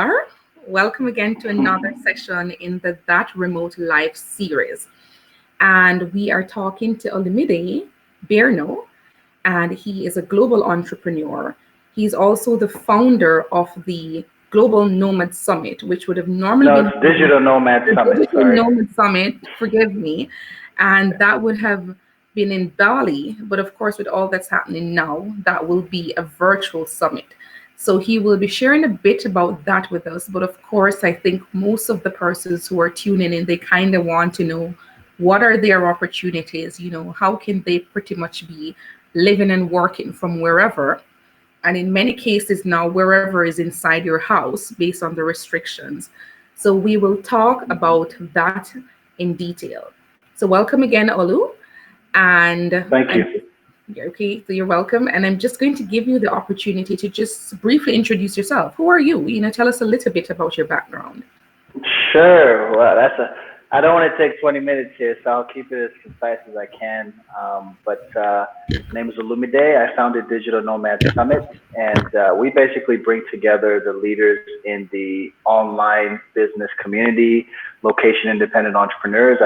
are. Welcome again to another session in the That Remote Life series. And we are talking to Olumide Gbenro, and he is a global entrepreneur. He's also the founder of the Global Nomad Summit, which would have normally No, been it's Digital Nomad the Summit. Digital Sorry. Nomad Summit, forgive me, and that would have been in Bali. But of course, with all that's happening now, that will be a virtual summit. So he will be sharing a bit about that with us. But of course, I think most of the persons who are tuning in, they kind of want to know what are their opportunities, how can they pretty much be living and working from wherever, and in many cases now wherever is inside your house based on the restrictions. So we will talk about that in detail. So welcome again, Olu. And Thank you. okay, so you're welcome. And I'm just going to give you the opportunity to just briefly introduce yourself. Who are you? Tell us a little bit about your background. Sure. Well, I don't want to take 20 minutes here, so I'll keep it as concise as I can. But my name is Olumide. I founded Digital Nomad Summit, and we basically bring together the leaders in the online business community, location independent entrepreneurs.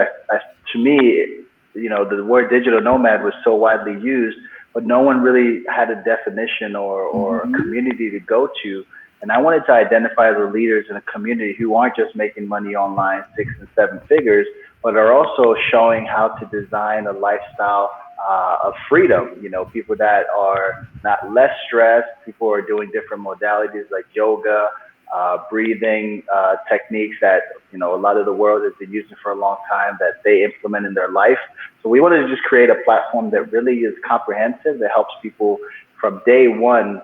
To me, the word digital nomad was so widely used, but no one really had a definition or a community to go to. And I wanted to identify the leaders in a community who aren't just making money online, 6 and 7 figures, but are also showing how to design a lifestyle of freedom. People that are not less stressed, people who are doing different modalities like yoga, breathing techniques that a lot of the world has been using for a long time that they implement in their life. So we wanted to just create a platform that really is comprehensive, that helps people from day one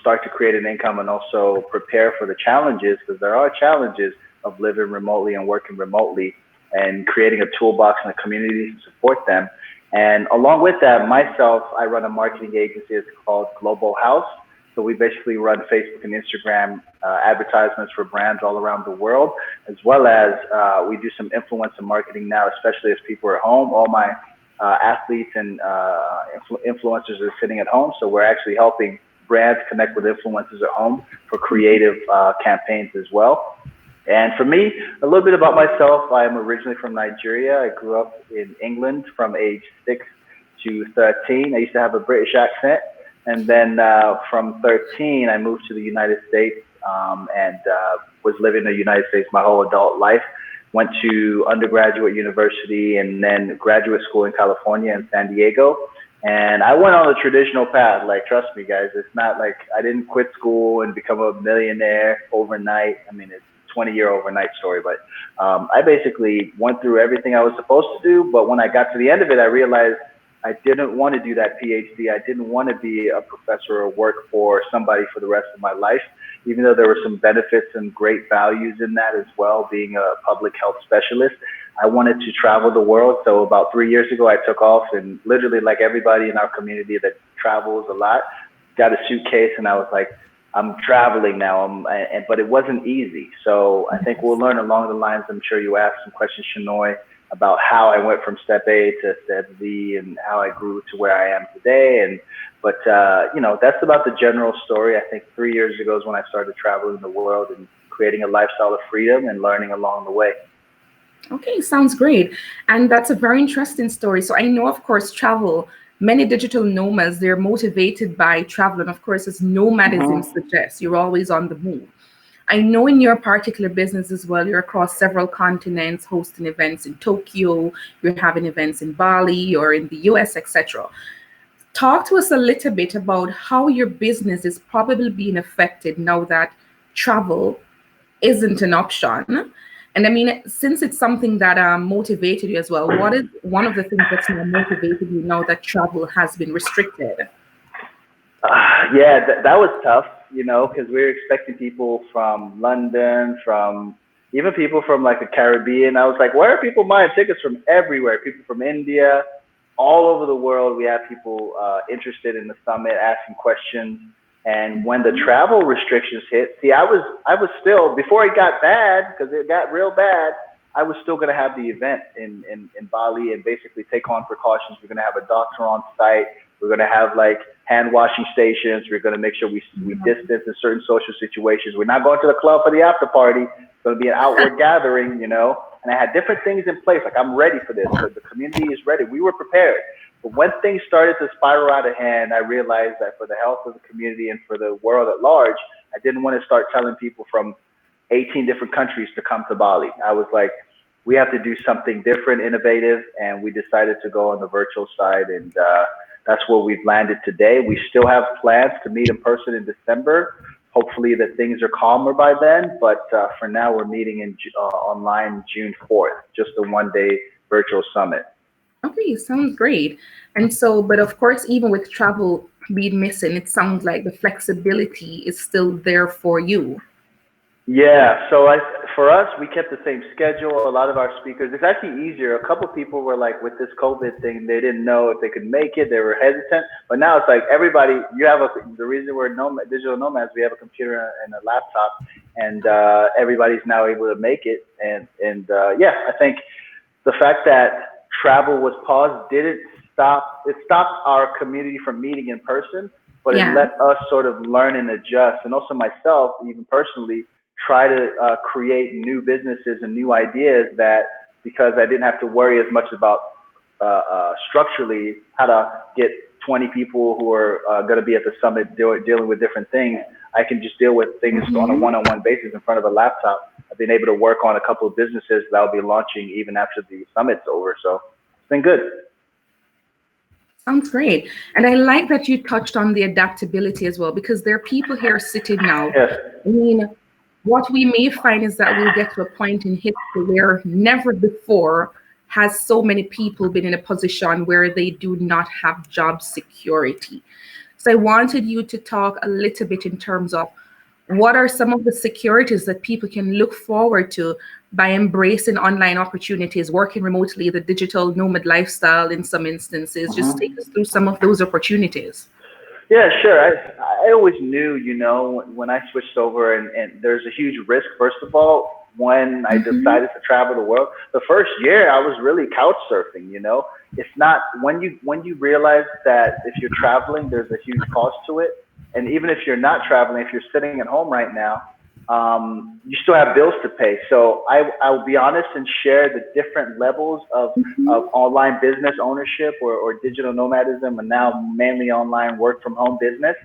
start to create an income and also prepare for the challenges, because there are challenges of living remotely and working remotely, and creating a toolbox and a community to support them. And along with that, myself, I run a marketing agency. It's called Global House. So we basically run Facebook and Instagram advertisements for brands all around the world, as well as we do some influencer marketing now, especially as people are home. All my athletes and influencers are sitting at home. So we're actually helping brands connect with influencers at home for creative campaigns as well. And for me, a little bit about myself. I am originally from Nigeria. I grew up in England from age 6 to 13. I used to have a British accent. And then from 13, I moved to the United States and was living in the United States my whole adult life. Went to undergraduate university and then graduate school in California and San Diego. And I went on the traditional path. Like, trust me, guys, it's not like I didn't quit school and become a millionaire overnight. I mean, it's a 20-year overnight story, but I basically went through everything I was supposed to do. But when I got to the end of it, I realized I didn't want to do that PhD. I didn't want to be a professor or work for somebody for the rest of my life, even though there were some benefits and great values in that as well, being a public health specialist. I wanted to travel the world. So about 3 years ago, I took off and literally, like everybody in our community that travels a lot, got a suitcase and I was like, I'm traveling now. But it wasn't easy. So I think we'll learn along the lines. I'm sure you asked some questions, Shanoy, about how I went from step A to step Z and how I grew to where I am today. But that's about the general story. I think 3 years ago is when I started traveling the world and creating a lifestyle of freedom and learning along the way. Okay, sounds great. And that's a very interesting story. So I know, of course, travel, many digital nomads, they're motivated by travel. And of course, as nomadism suggests, you're always on the move. I know in your particular business as well, you're across several continents, hosting events in Tokyo, you're having events in Bali or in the US, etc. Talk to us a little bit about how your business is probably being affected now that travel isn't an option. And I mean, since it's something that motivated you as well, what is one of the things that's now motivated you now that travel has been restricted? Yeah, that was tough, because we were expecting people from London, from even people from like the Caribbean. I was like, why are people buying tickets from everywhere? People from India, all over the world. We had people interested in the summit, asking questions. And when the travel restrictions hit, see, I was still, before it got bad, because it got real bad, I was still going to have the event in Bali and basically take on precautions. We're going to have a doctor on site. We're going to have like hand washing stations. We're going to make sure we distance in certain social situations. We're not going to the club for the after party. It's going to be an outward gathering, you know. And I had different things in place. Like, I'm ready for this. The community is ready. We were prepared. But when things started to spiral out of hand, I realized that for the health of the community and for the world at large, I didn't want to start telling people from 18 different countries to come to Bali. I was like, we have to do something different, innovative, and we decided to go on the virtual side, and that's where we've landed today. We still have plans to meet in person in December. Hopefully that things are calmer by then, but for now we're meeting in online June 4th, just a one-day virtual summit. Okay, sounds great. And so, but of course, even with travel being missing, it sounds like the flexibility is still there for you. Yeah, so for us, we kept the same schedule. A lot of our speakers, it's actually easier. A couple of people were like, with this COVID thing, they didn't know if they could make it. They were hesitant. But now it's like everybody, the reason we're digital nomads, we have a computer and a laptop, and everybody's now able to make it. And yeah, I think the fact that travel was paused didn't stop. It stopped our community from meeting in person, but it let us sort of learn and adjust. And also myself, even personally, try to create new businesses and new ideas that, because I didn't have to worry as much about structurally how to get 20 people who are going to be at the summit dealing with different things. I can just deal with things on a one-on-one basis in front of a laptop. I've been able to work on a couple of businesses that I'll be launching even after the summit's over. So it's been good. Sounds great. And I like that you touched on the adaptability as well, because there are people here sitting now. Yes. I mean, what we may find is that we'll get to a point in history where never before has so many people been in a position where they do not have job security. So I wanted you to talk a little bit in terms of what are some of the securities that people can look forward to by embracing online opportunities, working remotely, the digital nomad lifestyle in some instances. Just take us through some of those opportunities. Yeah, sure. I always knew, you know, when I switched over, and there's a huge risk, first of all, when I decided to travel the world. The first year, I was really couch surfing, you know. It's not, when you realize that if you're traveling, there's a huge cost to it. And even if you're not traveling, if you're sitting at home right now, you still have bills to pay. So I'll be honest and share the different levels of online business ownership or digital nomadism, and now mainly online work from home business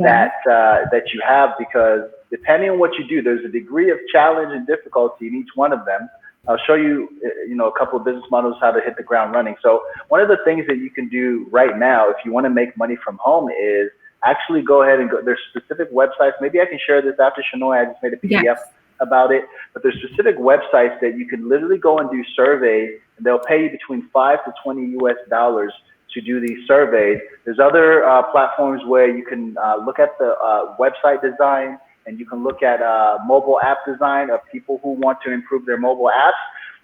that you have, because depending on what you do, there's a degree of challenge and difficulty in each one of them. I'll show you, you know, a couple of business models, how to hit the ground running. So one of the things that you can do right now, if you want to make money from home, is actually go ahead and go. There's specific websites. Maybe I can share this after Shanoy. I just made a PDF about it. But there's specific websites that you can literally go and do surveys, and they'll pay you between $5 to $20 US to do these surveys. There's other platforms where you can look at the website design, and you can look at mobile app design of people who want to improve their mobile apps,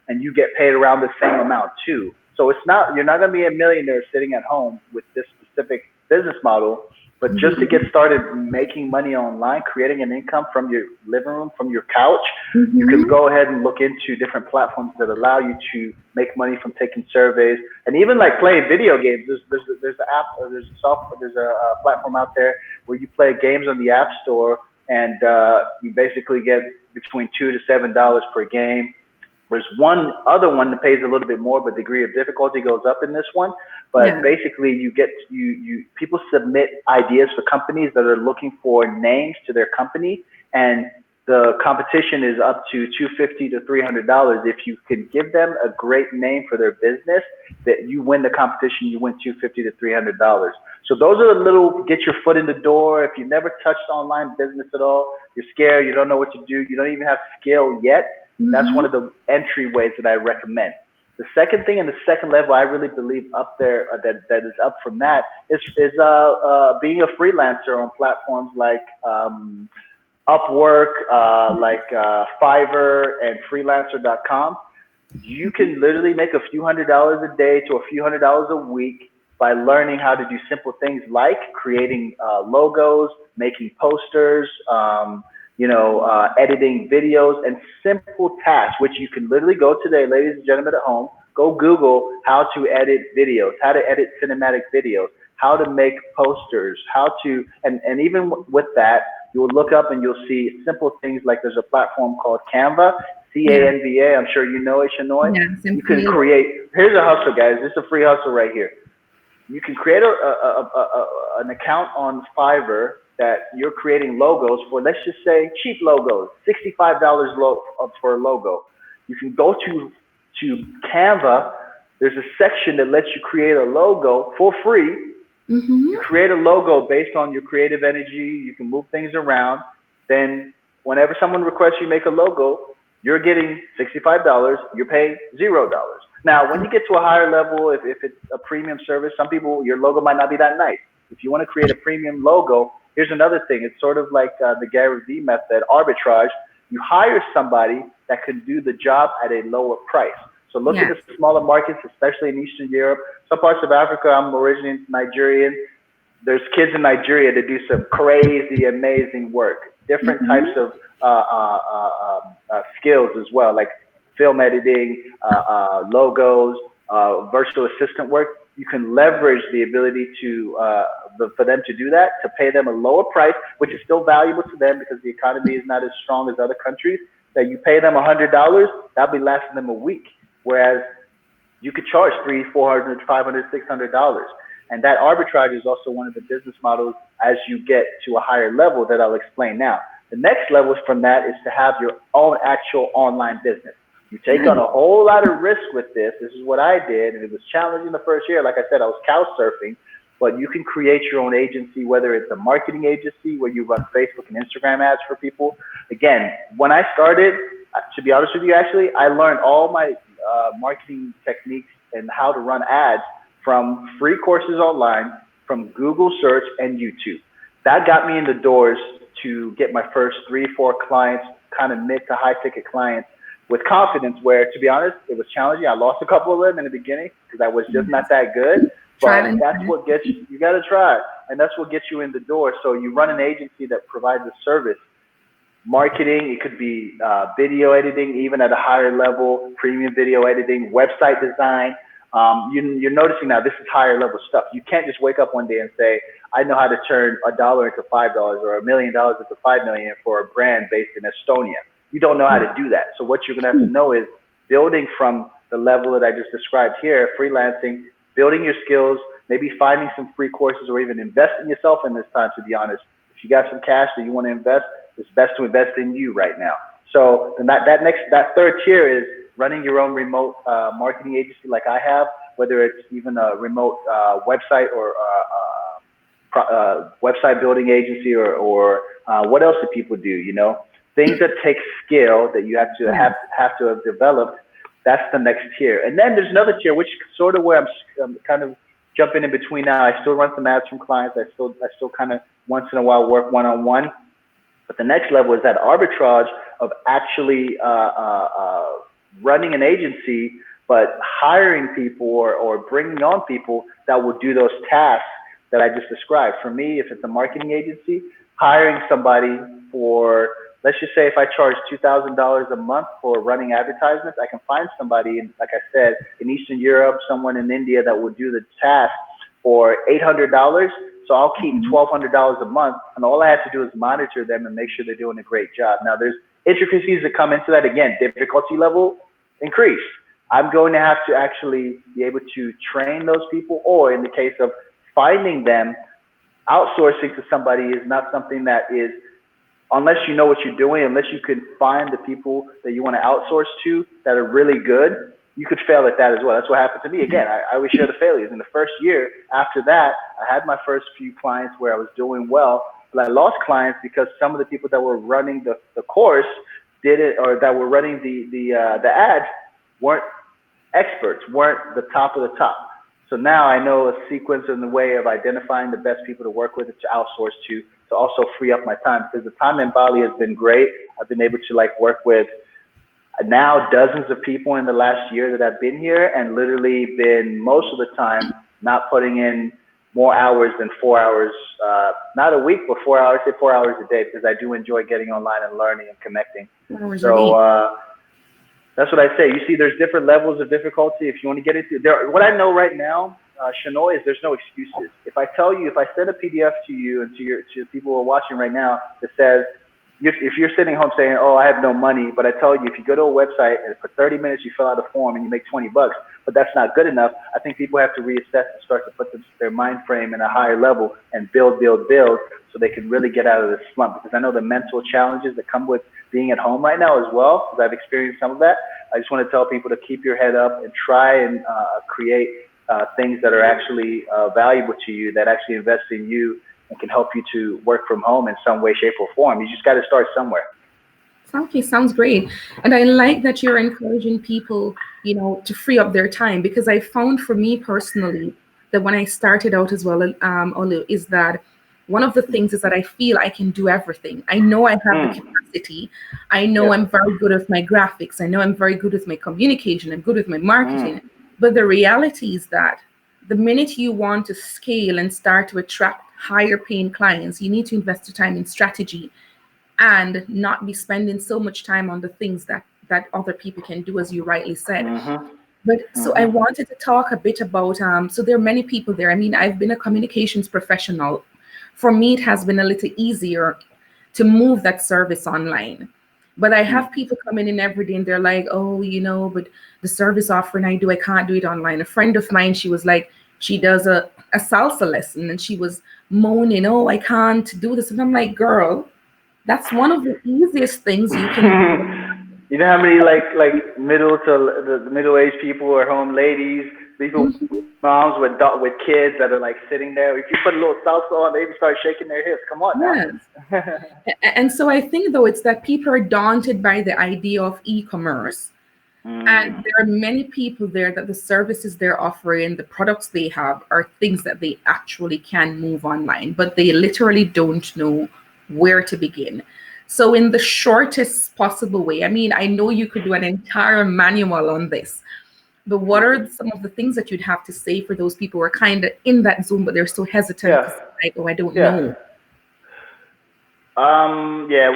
and you get paid around the same amount too. So it's not, you're not going to be a millionaire sitting at home with this specific business model. But just to get started making money online, creating an income from your living room, from your couch, you can go ahead and look into different platforms that allow you to make money from taking surveys, and even like playing video games. There's an app, or there's a platform out there where you play games on the App Store, and you basically get between $2 to $7 per game. There's one other one that pays a little bit more, but degree of difficulty goes up in this one. But basically, you people submit ideas for companies that are looking for names to their company, and the competition is up to $250 to $300. If you can give them a great name for their business, that you win the competition, you win $250 to $300. So those are the little get your foot in the door. If you've never touched online business at all, you're scared, you don't know what to do, you don't even have skill yet. That's one of the entryways that I recommend. The second thing, and the second level I really believe up there that is up from that is being a freelancer on platforms like Upwork, like Fiverr and freelancer.com. You can literally make a few $100s a day to a few $100s a week by learning how to do simple things like creating logos, making posters, editing videos, and simple tasks, which you can literally go today, ladies and gentlemen at home, go Google how to edit videos, how to edit cinematic videos. how to make posters, how to, and even with that, you'll look up and you'll see simple things like there's a platform called Canva, Yeah. CANVA. I'm sure you know it, Shanoy. Yes, I'm You can familiar. create, here's a hustle, guys. This is a free hustle right here. You can create an account on Fiverr that you're creating logos for, let's just say cheap logos, $65 for a logo. You can go to Canva. There's a section that lets you create a logo for free. You create a logo based on your creative energy. You can move things around. Then whenever someone requests you make a logo, you're getting $65. You're paying $0. Now, when you get to a higher level, if it's a premium service, some people, your logo might not be that nice. If you want to create a premium logo, here's another thing. It's sort of like the Gary Vee method, arbitrage. You hire somebody that can do the job at a lower price. So look at the smaller markets, especially in Eastern Europe. Some parts of Africa, I'm originally Nigerian. There's kids in Nigeria that do some crazy, amazing work. Different types of skills as well, like film editing, logos, virtual assistant work. You can leverage the ability to for them to do that, to pay them a lower price, which is still valuable to them because the economy is not as strong as other countries. That you pay them $100, that'll be lasting them a week. Whereas you could charge $300, $400, $500, $600. And that arbitrage is also one of the business models as you get to a higher level that I'll explain now. The next level from that is to have your own actual online business. You take on a whole lot of risk with this. This is what I did, and it was challenging the first year. Like I said, I was couch surfing, but you can create your own agency, whether it's a marketing agency where you run Facebook and Instagram ads for people. Again, when I started, to be honest with you, actually, I learned all my marketing techniques and how to run ads from free courses online, from Google search and YouTube. That got me in the doors to get my first 3-4 clients, kind of mid to high ticket clients with confidence, where, to be honest, it was challenging. I lost a couple of them in the beginning because I was just not that good, but that's what gets you, you got to try. And that's what gets you in the door. So you run an agency that provides a service. Marketing, it could be video editing, even at a higher level, premium video editing, website design. You're noticing now this is higher level stuff. You can't just wake up one day and say, I know how to turn $1 into $5 or $1 million into $5 million for a brand based in Estonia. You don't know how to do that. So what you're going to have to know is building from the level that I just described here, freelancing, building your skills, maybe finding some free courses or even invest in yourself in this time, to be honest. If you got some cash that you want to invest, it's best to invest in you right now. So then that third tier is running your own remote marketing agency like I have, whether it's even a remote website or website building agency or what else do people do, you know? Things that take skill that you have to have developed. That's the next tier. And then there's another tier, which is sort of where I'm kind of jumping in between now. I still run some ads from clients. I still kind of once in a while work one-on-one. But the next level is that arbitrage of actually running an agency, but hiring people or bringing on people that will do those tasks that I just described. For me, if it's a marketing agency, hiring somebody for, let's just say if I charge $2,000 a month for running advertisements, I can find somebody, like I said, in Eastern Europe, someone in India that will do the task for $800. So I'll keep $1,200 a month, and all I have to do is monitor them and make sure they're doing a great job. Now, there's intricacies that come into that. Again, difficulty level increase. I'm going to have to actually be able to train those people, or in the case of finding them, outsourcing to somebody is not something that is, unless you know what you're doing, unless you can find the people that you want to outsource to that are really good, you could fail at that as well. That's what happened to me. Again, I always share the failures. In the first year after that, I had my first few clients where I was doing well, but I lost clients because some of the people that were running the course did it, or that were running the ads weren't experts, weren't the top of the top. So now I know a sequence in the way of identifying the best people to work with, to outsource to also free up my time, because the time in Bali has been great. I've been able to work with now dozens of people in the last year that I've been here, and literally been most of the time not putting in more hours than 4 hours, not a week, but 4 hours, say 4 hours a day, because I do enjoy getting online and learning and connecting. So that's what I say. You see, there's different levels of difficulty. If you want to get into there, what I know right now Shanoy, is there's no excuses. If I tell you, if I send a PDF to you and to the people who are watching right now that says, if you're sitting home saying, "Oh, I have no money," but I tell you, if you go to a website and for 30 minutes you fill out a form and you make $20, but that's not good enough, I think people have to reassess and start to put their mind frame in a higher level and build, so they can really get out of this slump. Because I know the mental challenges that come with being at home right now as well, because I've experienced some of that. I just want to tell people to keep your head up and try and create things that are actually valuable to you, that actually invest in you and can help you to work from home in some way, shape, or form. You just got to start somewhere. Okay, sounds great. And I like that you're encouraging people, to free up their time, because I found for me personally that when I started out as well, Olu, is that one of the things is that I feel I can do everything. I know I have the capacity. I know I'm very good with my graphics. I know I'm very good with my communication. I'm good with my marketing. But the reality is that the minute you want to scale and start to attract higher paying clients, you need to invest your time in strategy and not be spending so much time on the things that other people can do, as you rightly said. But so I wanted to talk a bit about, so there are many people there. I mean, I've been a communications professional. For me, it has been a little easier to move that service online. But I have people coming in every day and they're like, "Oh, but the service offering I can't do it online." A friend of mine, she was like, she does a salsa lesson and she was moaning, "Oh, I can't do this." And I'm like, "Girl, that's one of the easiest things you can do." You know how many like middle-aged people or home ladies, people, moms with kids that are like sitting there. If you put a little salsa on, they even start shaking their hips. Come on now. Yes. And so I think though it's that people are daunted by the idea of e-commerce. And there are many people there that the services they're offering, the products they have are things that they actually can move online, but they literally don't know where to begin. So in the shortest possible way, I mean, I know you could do an entire manual on this, but what are some of the things that you'd have to say for those people who are kind of in that zone, but they're so hesitant because like, "Oh, I don't know."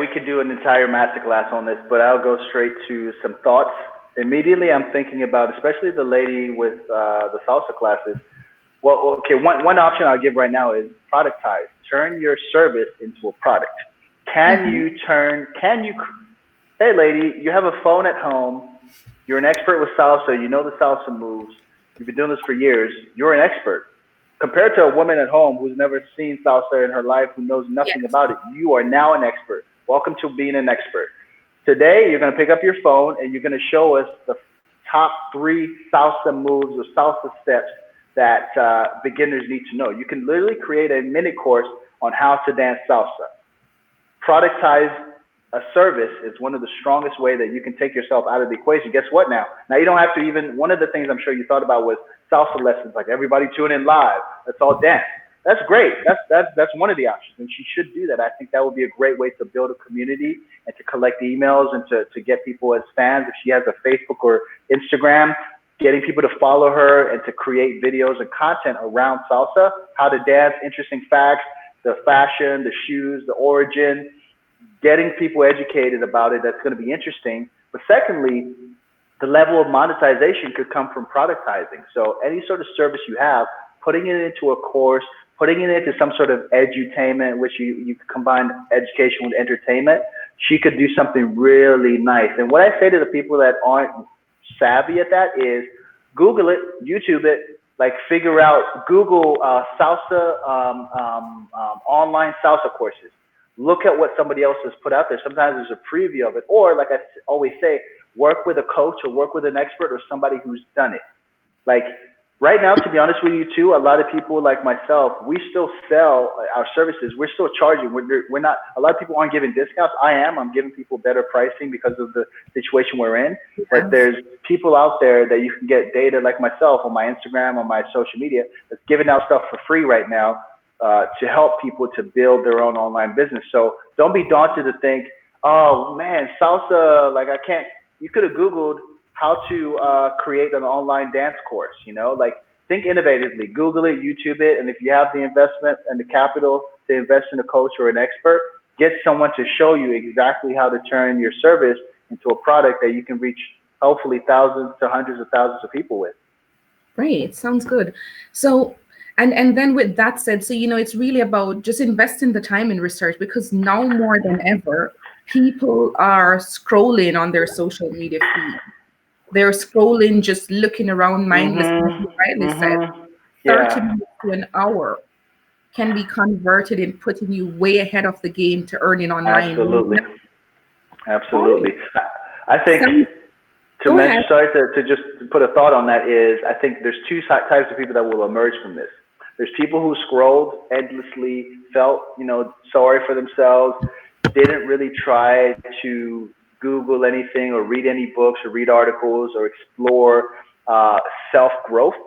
We could do an entire masterclass on this, but I'll go straight to some thoughts. Immediately, I'm thinking about, especially the lady with the salsa classes. Well, okay, one option I'll give right now is productize. Turn your service into a product. Hey lady, you have a phone at home. You're an expert with salsa. You know the salsa moves. You've been doing this for years. You're an expert. Compared to a woman at home who's never seen salsa in her life, who knows nothing about it, you are now an expert. Welcome to being an expert. Today, you're going to pick up your phone and you're going to show us the top 3 salsa moves or salsa steps that beginners need to know. You can literally create a mini course on how to dance salsa. Productize a service is one of the strongest ways that you can take yourself out of the equation. Guess what now? Now you don't have to even, one of the things I'm sure you thought about was salsa lessons, like everybody tune in live. Let's all dance. That's great. That's one of the options, and she should do that. I think that would be a great way to build a community and to collect emails and to get people as fans. If she has a Facebook or Instagram, getting people to follow her and to create videos and content around salsa, how to dance, interesting facts, the fashion, the shoes, the origin, getting people educated about it. That's going to be interesting. But secondly, the level of monetization could come from productizing. So any sort of service you have, putting it into a course, putting it into some sort of edutainment, which you combine education with entertainment, she could do something really nice. And what I say to the people that aren't savvy at that is Google it, YouTube it, like figure out, Google salsa, online salsa courses. Look at what somebody else has put out there. Sometimes there's a preview of it. Or like I always say, work with a coach or work with an expert or somebody who's done it. Like right now, to be honest with you too, a lot of people like myself, we still sell our services. We're still charging. We're not, a lot of people aren't giving discounts. I'm giving people better pricing because of the situation we're in. Yes. But there's people out there that you can get data like myself on my Instagram, on my social media, that's giving out stuff for free right now to help people to build their own online business. So don't be daunted to think, oh man, salsa, like I can't, you could have Googled how to create an online dance course, like think innovatively, Google it, YouTube it. And if you have the investment and the capital to invest in a coach or an expert, get someone to show you exactly how to turn your service into a product that you can reach hopefully thousands to hundreds of thousands of people with. Great, sounds good. So, and then with that said, so it's really about just investing the time in research, because now more than ever, people are scrolling on their social media feed. They're scrolling, just looking around mindlessly, as you Mhm. rightly said. Mhm. 30 Yeah. minutes to an hour can be converted in putting you way ahead of the game to earning online. Absolutely. All right. Absolutely. I think Sounds, to go ahead. mention, sorry to just put a thought on that is, I think there's two types of people that will emerge from this. There's people who scrolled endlessly, felt, sorry for themselves, didn't really try to Google anything or read any books or read articles or explore self growth.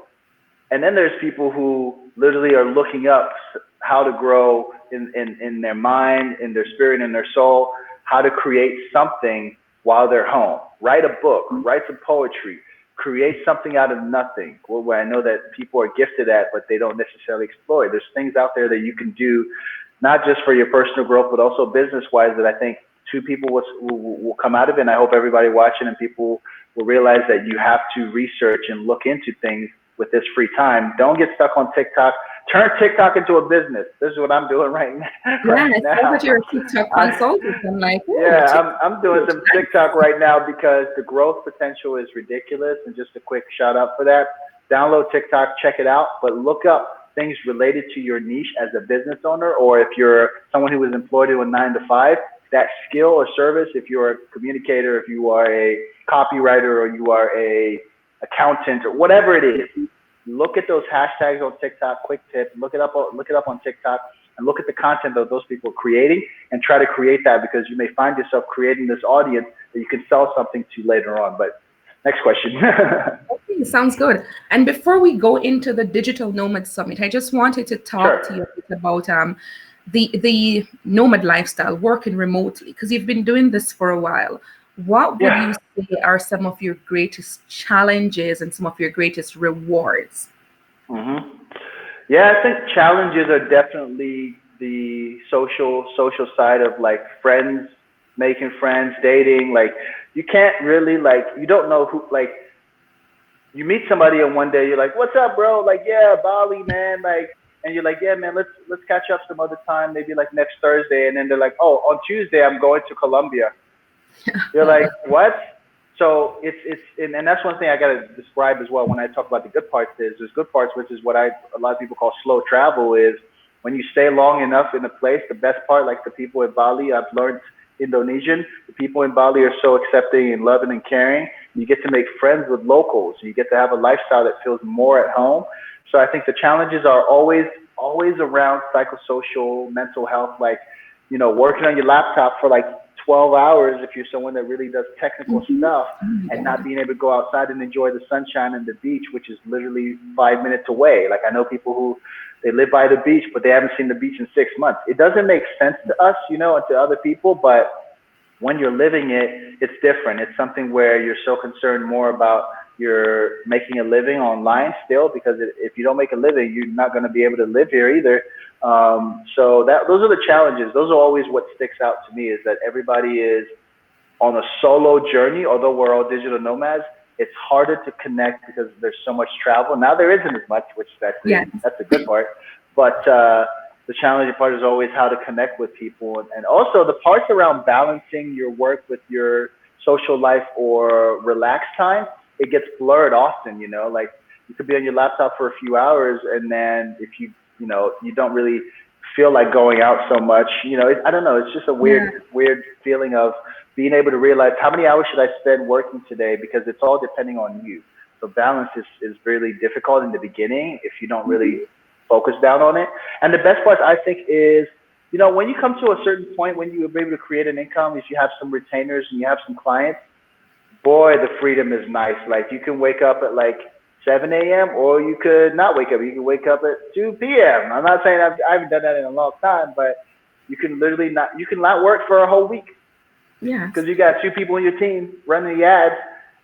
And then there's people who literally are looking up how to grow in their mind, in their spirit, in their soul, how to create something while they're home. Write a book, write some poetry, create something out of nothing. Well, where I know that people are gifted at, but they don't necessarily explore. There's things out there that you can do, not just for your personal growth, but also business wise, that I think two people will come out of it. And I hope everybody watching and people will realize that you have to research and look into things with this free time. Don't get stuck on TikTok. Turn TikTok into a business. This is what I'm doing right now. Yeah, Right I saw now. that you're a TikTok I, consultant. I'm like, oh, yeah, TikTok. I'm doing some TikTok right now because the growth potential is ridiculous. And just a quick shout out for that. Download TikTok, check it out, but look up things related to your niche as a business owner, or if you're someone who is employed to a 9 to 5, that skill or service, if you're a communicator, if you are a copywriter, or you are a accountant, or whatever it is, look at those hashtags on TikTok. Quick tip: look it up on TikTok, and look at the content that those people are creating, and try to create that, because you may find yourself creating this audience that you can sell something to later on. But next question. Okay, sounds good. And before we go into the Digital Nomad Summit, I just wanted to talk to you Sure. a bit about the nomad lifestyle, working remotely, because you've been doing this for a while. What would you Yeah. say are some of your greatest challenges and some of your greatest rewards? hmm Yeah, I think challenges are definitely the social side of like friends, making friends, dating. Like you can't really like you don't know who like you meet somebody and one day you're like, "What's up, bro?" Like, "Yeah, Bali, man." Like, and you're like, "Yeah, man, let's catch up some other time, maybe like next Thursday." And then they're like, "Oh, on Tuesday I'm going to Colombia." You're like, "What?" So and that's one thing I gotta describe as well when I talk about the good parts. There's good parts, which is what a lot of people call slow travel. Is when you stay long enough in a place. The best part, like the people in Bali, I've learned Indonesian. The people in Bali are so accepting and loving and caring. You get to make friends with locals. You get to have a lifestyle that feels more at home. So I think the challenges are always around psychosocial, mental health, like working on your laptop for like 12 hours if you're someone that really does technical Mhm. stuff, Oh my and not God. being able to go outside and enjoy the sunshine and the beach, which is literally 5 minutes away. Like I know people who they live by the beach, but they haven't seen the beach in 6 months. It doesn't make sense to us, and to other people, but when you're living it, it's different. It's something where you're so concerned more about you're making a living online still, because if you don't make a living, you're not going to be able to live here either. So those are the challenges. Those are always what sticks out to me, is that everybody is on a solo journey. Although we're all digital nomads, it's harder to connect because there's so much travel. Now there isn't as much, which Yeah. that's a good part. But the challenging part is always how to connect with people, and also the parts around balancing your work with your social life or relaxed time. It gets blurred often. Like you could be on your laptop for a few hours, and then if you don't really feel like going out so much. I don't know. It's just a Yeah. weird feeling of being able to realize how many hours should I spend working today, because it's all depending on you. So balance is really difficult in the beginning if you don't really Mhm. focus down on it. And the best part, I think, is when you come to a certain point when you are able to create an income, if you have some retainers and you have some clients, boy, the freedom is nice. Like you can wake up at like 7 a.m. or you could not wake up. You can wake up at 2 p.m. I'm not saying I haven't done that in a long time, but you can not work for a whole week Yes. because you got two people in your team running the ads,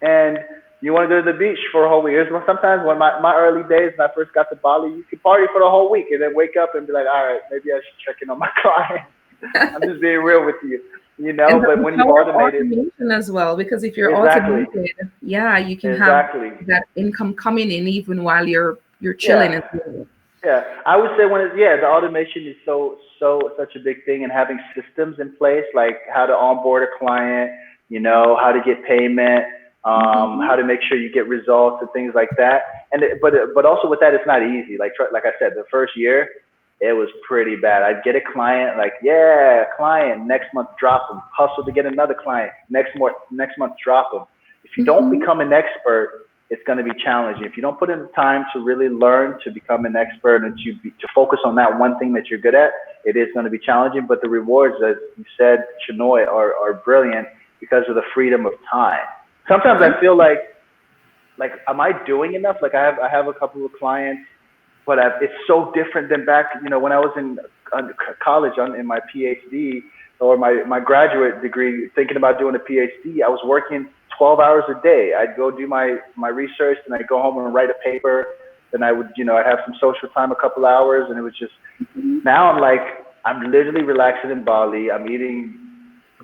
and you want to go to the beach for a whole week. Sometimes when my early days when I first got to Bali, you could party for the whole week and then wake up and be like, all right, maybe I should check in on my client. I'm just being real with you. And but the when you've power of automated, automation as well, because if you're exactly, automated, yeah, you can have exactly, that income coming in even while you're chilling as yeah. well. Yeah, I would say the automation is such a big thing, and having systems in place like how to onboard a client, how to get payment, how Mhm. to make sure you get results and things like that. But also with that, it's not easy. Like I said, the first year it was pretty bad. I'd get a client, like, yeah, client, next month drop them, hustle to get another client, next month drop them. If you don't Mhm. become an expert, it's going to be challenging. If you don't put in the time to really learn to become an expert and to focus on that one thing that you're good at, it is going to be challenging. But the rewards, as you said, Shanoy, are brilliant because of the freedom of time. Sometimes I feel like, am I doing enough? Like I have a couple of clients, but it's so different than back, when I was in college in my PhD or my graduate degree, thinking about doing a PhD. I was working 12 hours a day. I'd go do my research, and I'd go home and write a paper. Then I would, I'd have some social time, a couple hours, and it was just, now I'm like, I'm literally relaxing in Bali. I'm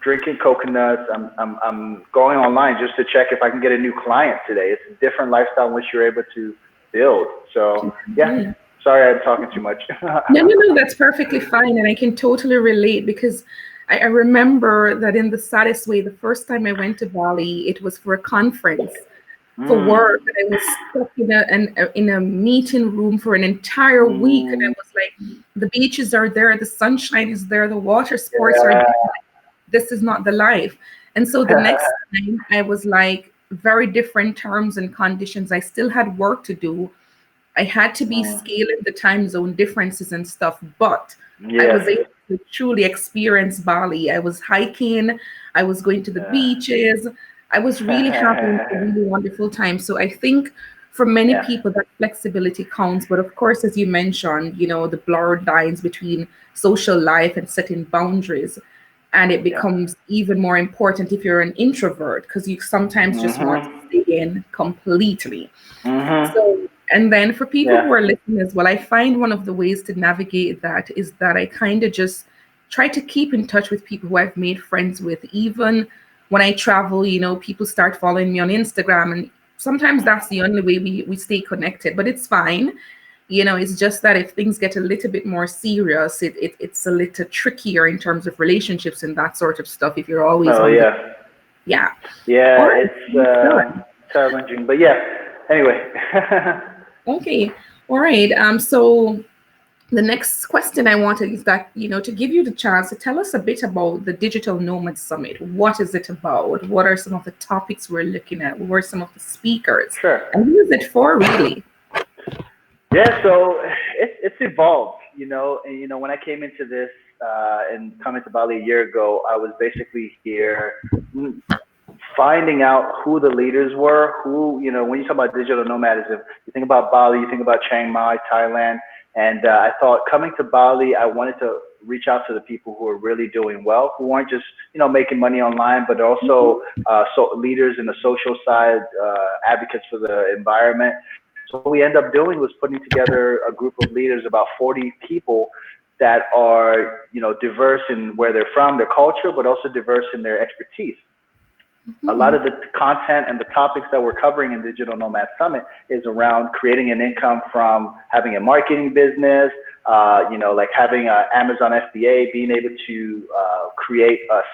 drinking coconuts. I'm going online just to check if I can get a new client today. It's a different lifestyle in which you're able to build. So yeah, Mhm. sorry I'm talking too much. No, no, no, that's perfectly fine. And I can totally relate because I remember that in the saddest way, the first time I went to Bali, it was for a conference for work. mm, And I was stuck in a meeting room for an entire week. And I mm, was like, the beaches are there, the sunshine is there, the water sports are yeah. there. This is not the life. And so the next time I was like, very different terms and conditions. I still had work to do. I had to be mm, scaling the time zone differences and stuff, but I yes. was able to truly experience Bali. I was hiking, I was going to the Yeah. beaches, I was really having a really wonderful time. So I think for many Yeah. people that flexibility counts. But of course, as you mentioned, the blurred lines between social life and setting boundaries. And it Yeah. becomes even more important if you're an introvert because you sometimes just want to Mhm. stay in completely. Mhm. So, and then for people Yeah. who are listening as well, I find one of the ways to navigate that is that I kind of just try to keep in touch with people who I've made friends with. Even when I travel, people start following me on Instagram. And sometimes that's the only way we stay connected, but it's fine. It's just that if things get a little bit more serious, it's a little trickier in terms of relationships and that sort of stuff if you're always Oh on the, yeah. yeah. Yeah. All right. It's Sounds good. challenging, but yeah. Anyway. Okay. All right. So the next question I wanted is that, to give you the chance to tell us a bit about the Digital Nomad Summit. What is it about? What are some of the topics we're looking at? Who are some of the speakers? Sure. And who is it for, really? Yeah, so it's evolved, and when I came into this and coming to Bali a year ago, I was basically here finding out who the leaders were, when you talk about digital nomadism, you think about Bali, you think about Chiang Mai, Thailand, and I thought coming to Bali, I wanted to reach out to the people who are really doing well, who aren't just, making money online, but also leaders in the social side, advocates for the environment. So what we end up doing was putting together a group of leaders, about 40 people that are, diverse in where they're from, their culture, but also diverse in their expertise. A lot Mhm. of the content and the topics that we're covering in Digital Nomad Summit is around creating an income from having a marketing business, like having an Amazon FBA, being able to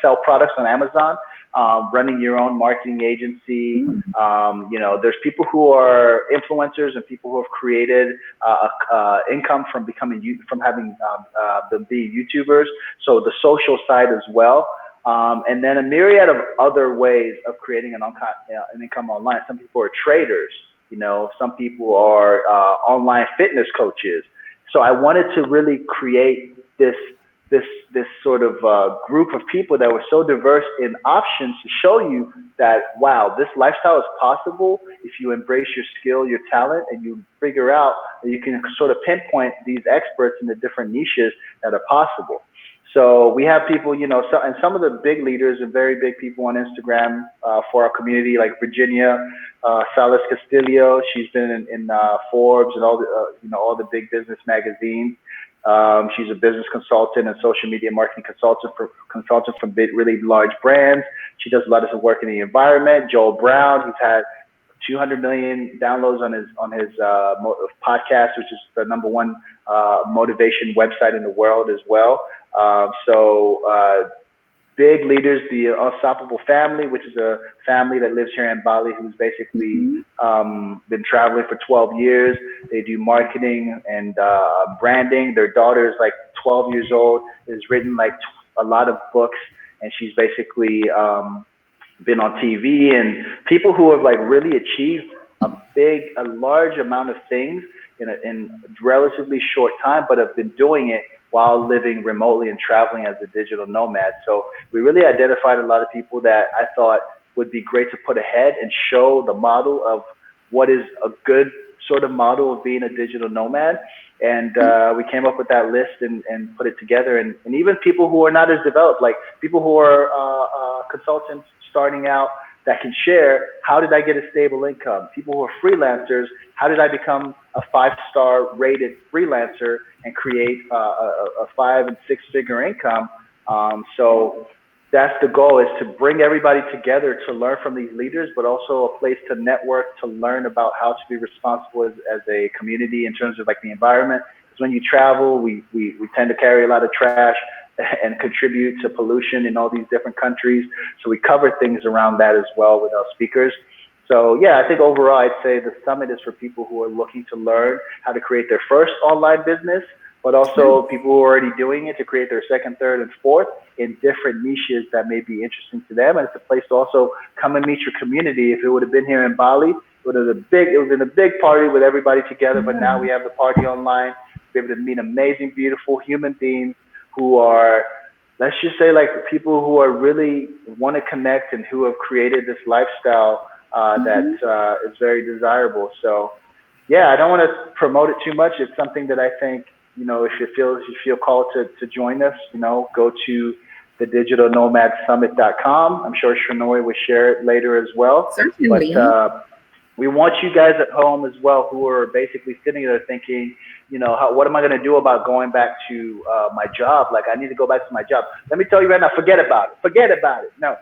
sell products on Amazon, running your own marketing agency. There's people who are influencers and people who have created income from from having them be YouTubers. So the social side as well. And then a myriad of other ways of creating an income online. Some people are traders, some people are online fitness coaches. So I wanted to really create this sort of group of people that were so diverse in options to show you that, wow, this lifestyle is possible if you embrace your skill, your talent, and you figure out that you can sort of pinpoint these experts in the different niches that are possible. So we have people, and some of the big leaders and very big people on Instagram for our community, like Virginia Salas Castillo. She's been in Forbes and all the big business magazines. She's a business consultant and social media marketing consultant for really large brands. She does a lot of work in the environment. Joel Brown, he's had 200 million downloads on his podcast, which is the #1 motivation website in the world as well. Big leaders, the Unstoppable Family, which is a family that lives here in Bali, who's basically been traveling for 12 years. They do marketing and branding. Their daughter is like 12 years old, has written like a lot of books, and she's basically been on TV, and people who have like really achieved a large amount of things in a relatively short time, but have been doing it while living remotely and traveling as a digital nomad. So we really identified a lot of people that I thought would be great to put ahead and show the model of what is a good sort of model of being a digital nomad. And we came up with that list and put it together. And even people who are not as developed, like people who are consultants starting out that can share, how did I get a stable income? People who are freelancers, how did I become a 5-star rated freelancer and create a 5- and 6-figure income? So that's the goal, is to bring everybody together to learn from these leaders, but also a place to network, to learn about how to be responsible as a community in terms of like the environment. Because when you travel, we tend to carry a lot of trash and contribute to pollution in all these different countries. So we cover things around that as well with our speakers. So yeah, I think overall, I'd say the summit is for people who are looking to learn how to create their first online business, but also people who are already doing it to create their second, third, and fourth in different niches that may be interesting to them. And it's a place to also come and meet your community. If it would have been here in Bali, it would have been a big party with everybody together. But now we have the party online. We're able to meet amazing, beautiful human beings who are, let's just say, like people who are really want to connect and who have created this lifestyle that is very desirable. So yeah, I don't want to promote it too much. It's something that I think, you know, if you feel called to join us, you know, go to the digitalnomadsummit.com. I'm sure Shanoy will share it later as well. Certainly. But we want you guys at home as well who are basically sitting there thinking, you know, what am I going to do about going back to my job? Like, I need to go back to my job. Let me tell you right now, forget about it. Forget about it. No,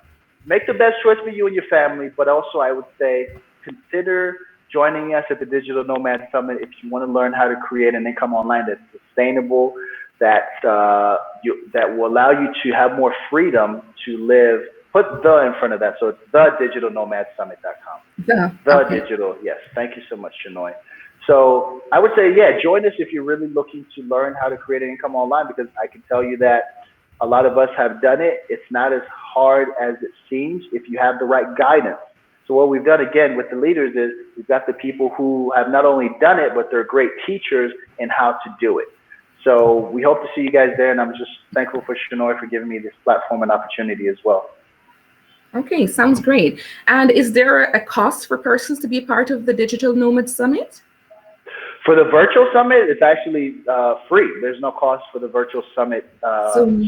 make the best choice for you and your family. But also, I would say, consider joining us at the Digital Nomad Summit if you want to learn how to create an income online that's sustainable, that will allow you to have more freedom to live. Put the in front of that. So it's thedigitalnomadsummit.com. Digital, yes. Thank you so much, Shanoy. So I would say, yeah, join us if you're really looking to learn how to create an income online, because I can tell you that a lot of us have done it. It's not as hard as it seems if you have the right guidance. So what we've done, again, with the leaders is we've got the people who have not only done it, but they're great teachers in how to do it. So we hope to see you guys there, and I'm just thankful for Shanoy for giving me this platform and opportunity as well. Okay, sounds great. And is there a cost for persons to be part of the Digital Nomad Summit? For the virtual summit, it's actually free. There's no cost for the virtual summit. So no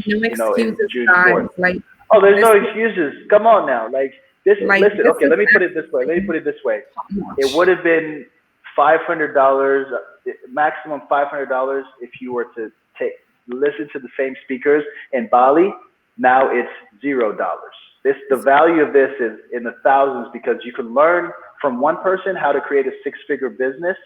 excuses, guys. Like, oh, there's no excuses. Come on now. Like this. Like, listen. Okay, let me put it this way. It would have been $500, maximum $500 if you were to listen to the same speakers in Bali. Now it's $0. The value of this is in the thousands, because you can learn from one person how to create a 6-figure business,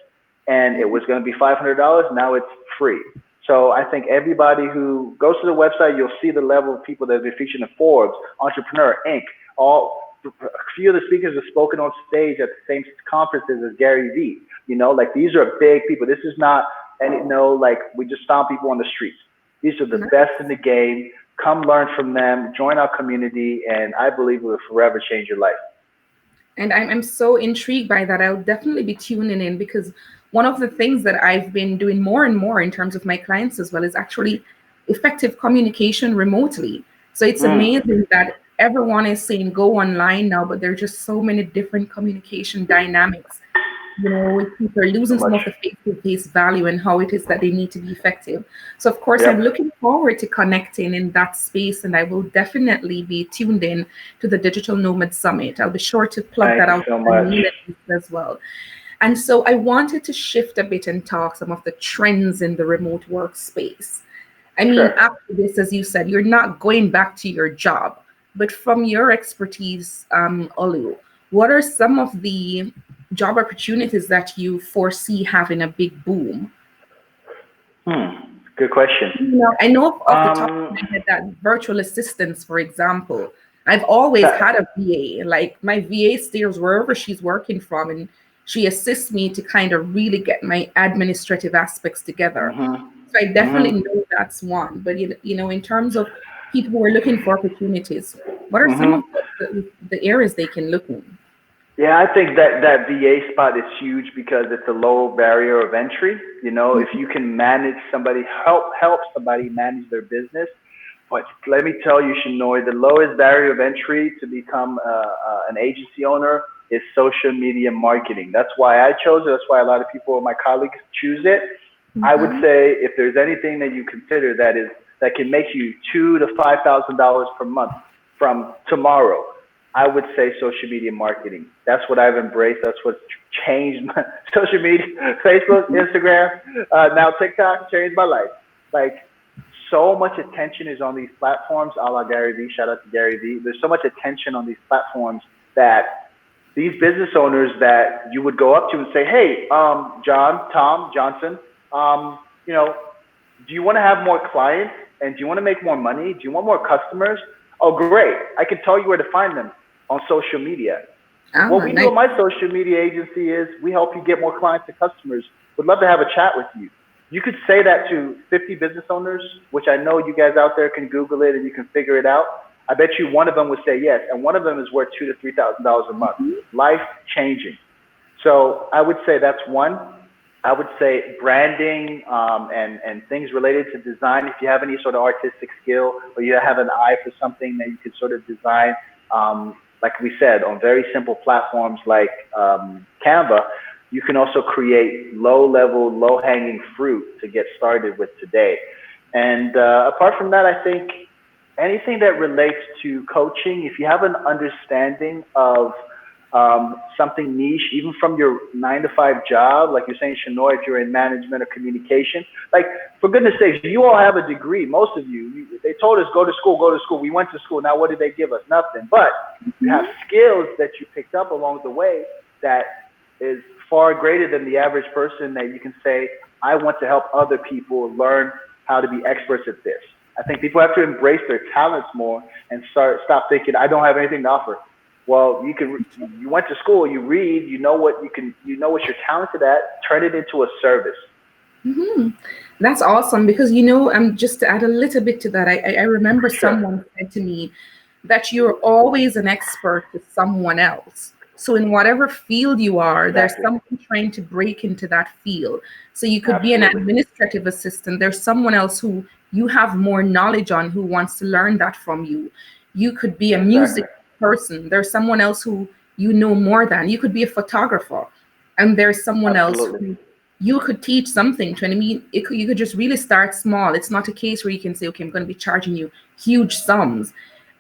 and it was going to be $500. Now it's free. So I think everybody who goes to the website, you'll see the level of people that have been featured in Forbes, Entrepreneur, Inc. A few of the speakers have spoken on stage at the same conferences as Gary Vee. You know, like, these are big people. This is not like we just found people on the streets. These are the best in the game. Come learn from them, join our community, and I believe it will forever change your life. And I'm so intrigued by that. I'll definitely be tuning in, because one of the things that I've been doing more and more in terms of my clients as well is actually effective communication remotely. So it's amazing that everyone is saying go online now, but there are just so many different communication dynamics. You know, people are losing some of the face-to-face value and how it is that they need to be effective. So, of course, I'm looking forward to connecting in that space, and I will definitely be tuned in to the Digital Nomad Summit. I'll be sure to plug that out as well. And so I wanted to shift a bit and talk some of the trends in the remote workspace. I mean, Sure. after this, as you said, you're not going back to your job, but from your expertise, Olu, what are some of the job opportunities that you foresee having a big boom? Good question. I know off the top of Um, my head that virtual assistants, for example, I've always that, had a VA. Like my VA stays wherever she's working from, and she assists me to kind of really get my administrative aspects together. hmm So I definitely hmm know that's one. But in terms of people who are looking for opportunities, what are some of hmm the areas they can look in? Yeah, I think that VA spot is huge because it's a low barrier of entry. You know, if you can manage somebody, help somebody manage their business. But let me tell you, Shanoy, the lowest barrier of entry to become an agency owner is social media marketing. That's why I chose it. That's why a lot of people, my colleagues, choose it. I would Mm-hmm. say if there's anything that you consider that can make you $2,000 to $5,000 per month from tomorrow, I would say social media marketing. That's what I've embraced. That's what's changed my social media, Facebook, Instagram, now TikTok changed my life. Like so much attention is on these platforms, a la Gary Vee. Shout out to Gary Vee. There's so much attention on these platforms that these business owners that you would go up to and say, "Hey, John, Tom, Johnson, you know, do you want to have more clients and do you want to make more money? Do you want more customers? Oh, great! I can tell you where to find them on social media. What Ah, we do nice. in my social media agency is we help you get more clients and customers. Would love to have a chat with you. You could say that to 50 business owners, which I know you guys out there can Google it and you can figure it out. I bet you one of them would say yes, and one of them is worth $2,000 to $3,000 a month. Life changing. So I would say that's one. I would say branding and things related to design. If you have any sort of artistic skill or you have an eye for something that you could sort of design, like we said, on very simple platforms like Canva, you can also create low level, low hanging fruit to get started with today. And apart from that, I think anything that relates to coaching, if you have an understanding of something niche, even from your 9 to 5 job, like you're saying, Shanoy, if you're in management or communication, like for goodness sakes, you all have a degree. Most of they told us go to school, go to school. We went to school. Now what did they give us? Nothing. But you have skills that you picked up along the way that is far greater than the average person that you can say, I want to help other people learn how to be experts at this. I think people have to embrace their talents more and stop thinking I don't have anything to offer. Well, you went to school, you read, you know what you're talented at, turn it into a service. Hmm. That's awesome because just to add a little bit to that, I remember Sure. someone said to me that you're always an expert to someone else. So in whatever field you are, there's Exactly. someone trying to break into that field. So you could be an Absolutely. administrative assistant. There's someone else who you have more knowledge on who wants to learn that from you. You could be a Exactly. music person. There's someone else who you know more than. You could be a photographer. And there's someone else Absolutely. who you could teach something to. And I mean, you could just really start small. It's not a case where you can say, okay, I'm going to be charging you huge sums.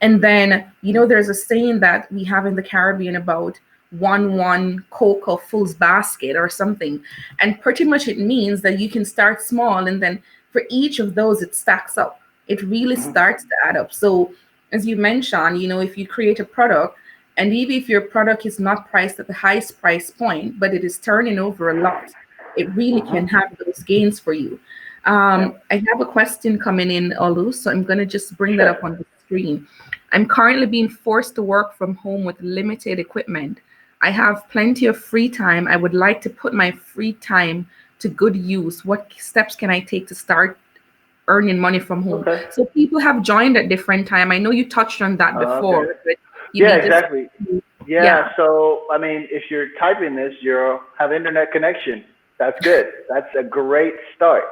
And then, there's a saying that we have in the Caribbean about one cocoa full basket or something. And pretty much it means that you can start small and then for each of those, it stacks up. It really hmm starts to add up. So as you mentioned, if you create a product and even if your product is not priced at the highest price point, but it is turning over a lot, it really can hmm have those gains for you. Yep. I have a question coming in, Olu, so I'm going to just bring that up Sure. on the screen. I'm currently being forced to work from home with limited equipment. I have plenty of free time. I would like to put my free time to good use. What steps can I take to start earning money from home? Okay. So people have joined at different time. I know you touched on that Okay. before, but you Yeah, may just, exactly. Yeah, yeah. so I mean, if you're typing this, you have internet connection. That's good. That's a great start.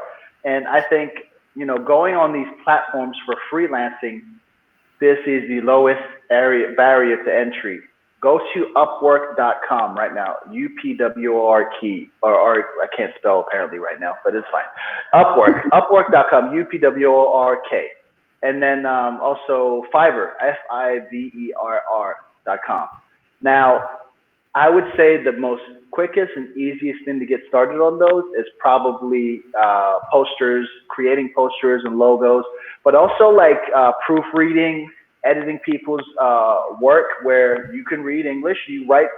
And I think, going on these platforms for freelancing, this is the lowest barrier to entry. Go to upwork.com right now. UPWORK, or I can't spell apparently right now, but it's fine. Upwork.com, UPWORK. And then also Fiverr, Fiverr.com. Now, I would say the most quickest and easiest thing to get started on those is probably posters, creating posters and logos, but also like proofreading, editing people's work where you can read English, you write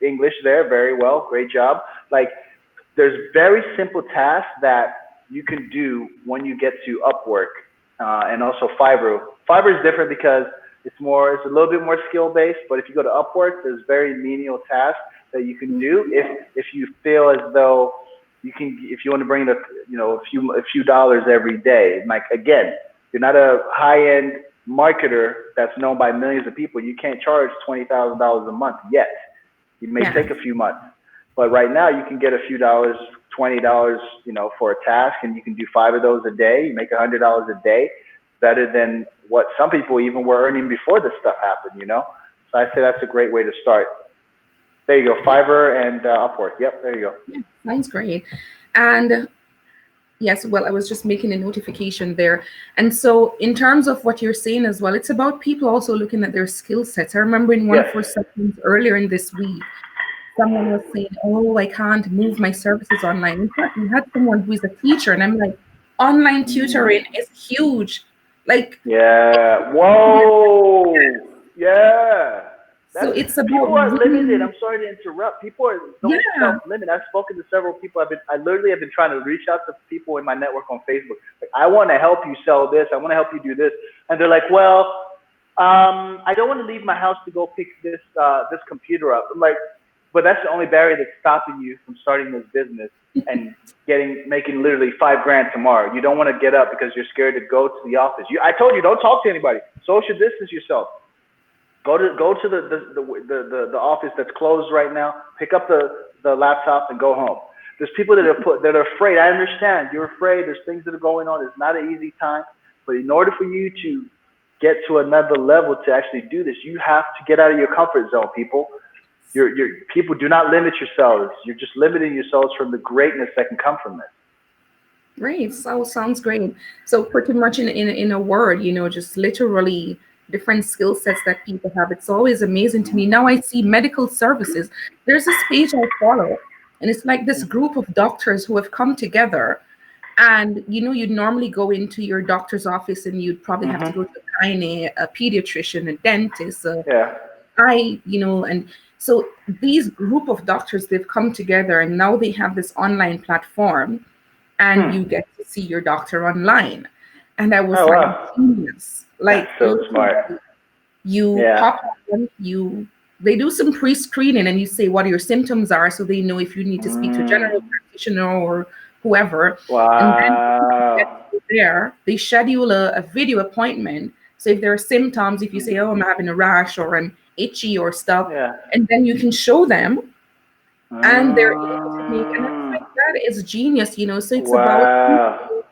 English there very well, great job. Like there's very simple tasks that you can do when you get to Upwork and also Fiverr. Fiverr is different because it's a little bit more skill based, but if you go to Upwork, there's very menial tasks that you can do if you feel as though you can, if you want to bring in a few dollars every day. Like again, you're not a high end marketer that's known by millions of people. You can't charge $20,000 a month yet. It may take a few months, but right now you can get a few dollars, $20, for a task, and you can do 5 of those a day. You make $100 a day, better than what some people even were earning before this stuff happened. So I say that's a great way to start. There you go, Fiverr and Upwork. Yep, there you go. Yeah, sounds great. And yes, well, I was just making a notification there. And so in terms of what you're saying as well, it's about people also looking at their skill sets. I remember in one of our sessions earlier in this week, someone was saying, oh, I can't move my services online. In fact, we had someone who is a teacher, and I'm like, online tutoring is huge. Like, yeah, whoa, yeah. So it's about people are limited. I'm sorry to interrupt. People are so self-limited. I've spoken to several people. I literally have been trying to reach out to people in my network on Facebook. Like, I want to help you sell this. I want to help you do this. And they're like, well, I don't want to leave my house to go pick this computer up. I'm like, but that's the only barrier that's stopping you from starting this business and making literally $5,000 tomorrow. You don't want to get up because you're scared to go to the office. I told you, don't talk to anybody. Social distance yourself. Go to the office that's closed right now. Pick up the laptop and go home. There's people that are afraid. I understand. You're afraid. There's things that are going on. It's not an easy time. But in order for you to get to another level to actually do this, you have to get out of your comfort zone, people. People, do not limit yourselves. You're just limiting yourselves from the greatness that can come from this. Great. So sounds great. So pretty much in a word, just literally different skill sets that people have. It's always amazing to me. Now I see medical services. There's this page I follow, and it's like this group of doctors who have come together. And you'd normally go into your doctor's office and you'd probably have to go to a gynae, a pediatrician, a dentist, and so these group of doctors, they've come together and now they have this online platform, and you get to see your doctor online. And I was genius. Like, that's so smart. You pop on, they do some pre-screening and you say what your symptoms are, so they know if you need to speak to a general practitioner or whoever. Wow. And then they schedule a video appointment. So if there are symptoms, if you say, oh, I'm having a rash or I'm itchy or stuff, and then you can show them, and they're able to make, and I'm like, that is genius, So it's about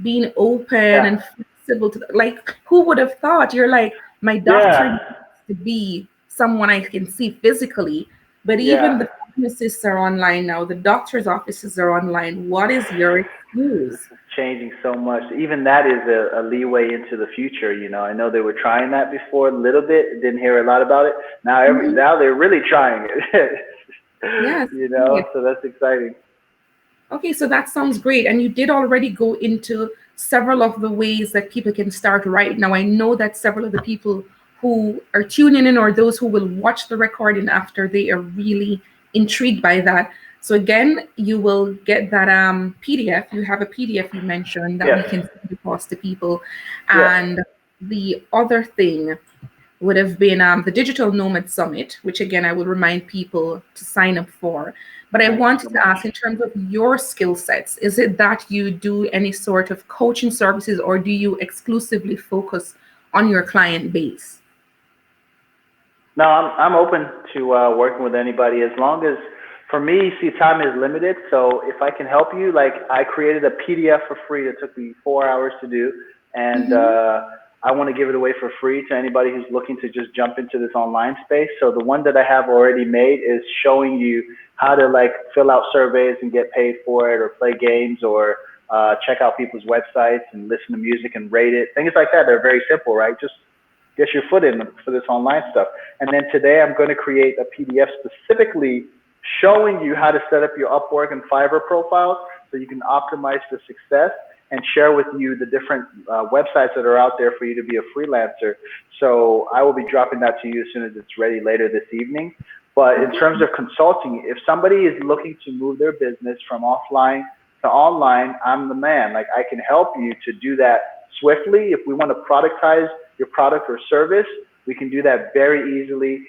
being open and flexible to, like, who would have thought? You're like, my doctor needs to be someone I can see physically, but even the pharmacists are online now. The doctor's offices are online. What is your excuse? It's changing so much. Even that is a leeway into the future. I know they were trying that before a little bit. Didn't hear a lot about it. Now now they're really trying it. Yes. So that's exciting. Okay, so that sounds great. And you did already go into several of the ways that people can start right now. I know that several of the people who are tuning in or those who will watch the recording after, they are really intrigued by that. So again, you will get that PDF. You have a PDF you mentioned that we can send across to people. And the other thing would have been the Digital Nomad Summit, which again, I will remind people to sign up for. But I wanted to ask, in terms of your skill sets, is it that you do any sort of coaching services, or do you exclusively focus on your client base? No, I'm open to working with anybody, as long as, for me, see, time is limited. So if I can help you, like, I created a PDF for free that took me 4 hours to do, and I want to give it away for free to anybody who's looking to just jump into this online space. So the one that I have already made is showing you how to, like, fill out surveys and get paid for it, or play games, or check out people's websites and listen to music and rate it. Things like that. They're very simple, right? Just get your foot in for this online stuff. And then today I'm going to create a PDF specifically showing you how to set up your Upwork and Fiverr profiles so you can optimize for success, and share with you the different websites that are out there for you to be a freelancer. So I will be dropping that to you as soon as it's ready later this evening. But in terms of consulting, if somebody is looking to move their business from offline to online, I'm the man. Like, I can help you to do that swiftly. If we want to productize your product or service, we can do that very easily.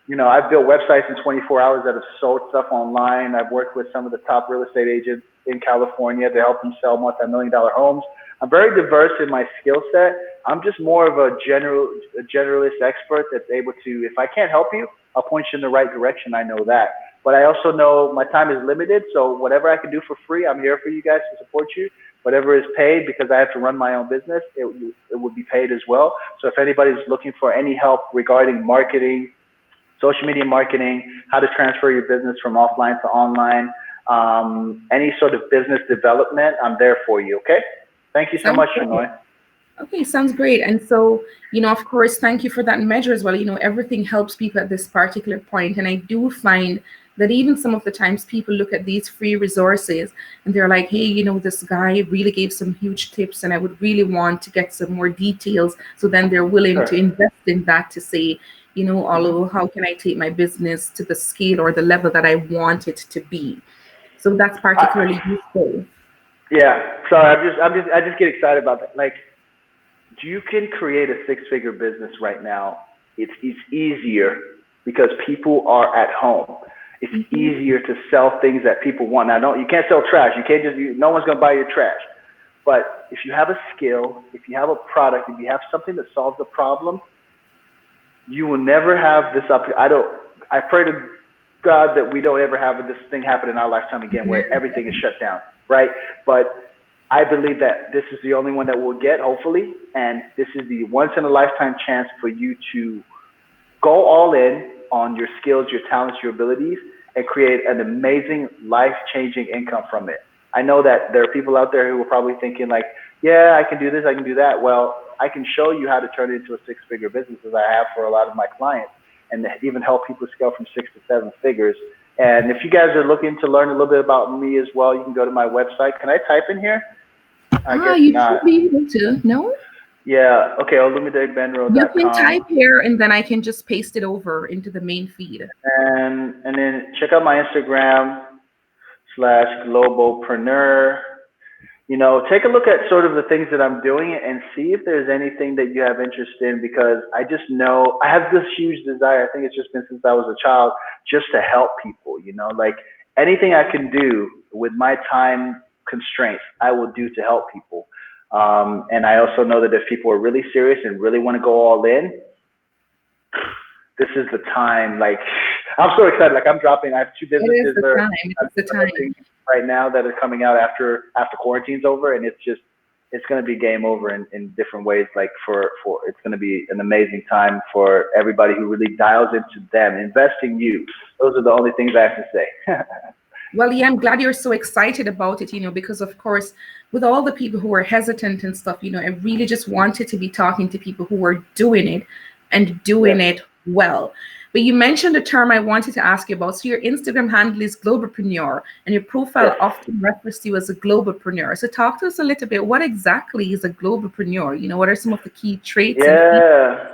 You know, I've built websites in 24 hours that have sold stuff online. I've worked with some of the top real estate agents in California to help them sell multi-million-dollar homes. I'm very diverse in my skill set. I'm just more of a generalist expert that's able to, if I can't help you, I'll point you in the right direction. I know that. But I also know my time is limited, so whatever I can do for free, I'm here for you guys to support you. Whatever is paid, because I have to run my own business, it would be paid as well. So if anybody's looking for any help regarding marketing, social media marketing, how to transfer your business from offline to online, any sort of business development, I'm there for you, okay? Thank you so much, Shanoy. Okay, sounds great. And so, of course, thank you for that measure as well. Everything helps people at this particular point. And I do find that even some of the times people look at these free resources and they're like, hey, this guy really gave some huge tips and I would really want to get some more details. So then they're willing to invest in that to say, Olu, how can I take my business to the scale or the level that I want it to be? So that's particularly useful. Yeah. So I just get excited about that. Like, you can create a six-figure business right now. It's easier because people are at home. It's easier to sell things that people want. Now, you can't sell trash. You can't no one's going to buy your trash. But if you have a skill, if you have a product, if you have something that solves a problem, you will never have this up. I pray to God that we don't ever have this thing happen in our lifetime again where everything is shut down, right? But I believe that this is the only one that we'll get, hopefully, and this is the once-in-a-lifetime chance for you to go all in on your skills, your talents, your abilities, and create an amazing, life-changing income from it. I know that there are people out there who are probably thinking like, yeah, I can do this, I can do that. Well, I can show you how to turn it into a six-figure business, as I have for a lot of my clients, and even help people scale from 6 to 7 figures. And if you guys are looking to learn a little bit about me as well, you can go to my website. Can I type in here? I guess you not. Should be able to. No? Yeah. Okay. Olumide.Gbenro.com. You can type here, and then I can just paste it over into the main feed. And then check out my Instagram /global Preneur. Take a look at sort of the things that I'm doing and see if there's anything that you have interest in, because I just know I have this huge desire. I think it's just been since I was a child, just to help people, like anything I can do with my time constraints, I will do to help people. And I also know that if people are really serious and really want to go all in, this is the time. Like, I'm so excited. Like, I have 2 businesses right now that are coming out after quarantine's over, and it's going to be game over in different ways. Like, for it's going to be an amazing time for everybody who really dials into them. Invest in you. Those are the only things I have to say. Well, yeah, I'm glad you're so excited about it, because of course, with all the people who are hesitant and stuff, I really just wanted to be talking to people who are doing it and doing it well. But you mentioned a term I wanted to ask you about. So your Instagram handle is Globalpreneur, and your profile often refers to you as a globalpreneur. So talk to us a little bit. What exactly is a globalpreneur? What are some of the key traits? Yeah,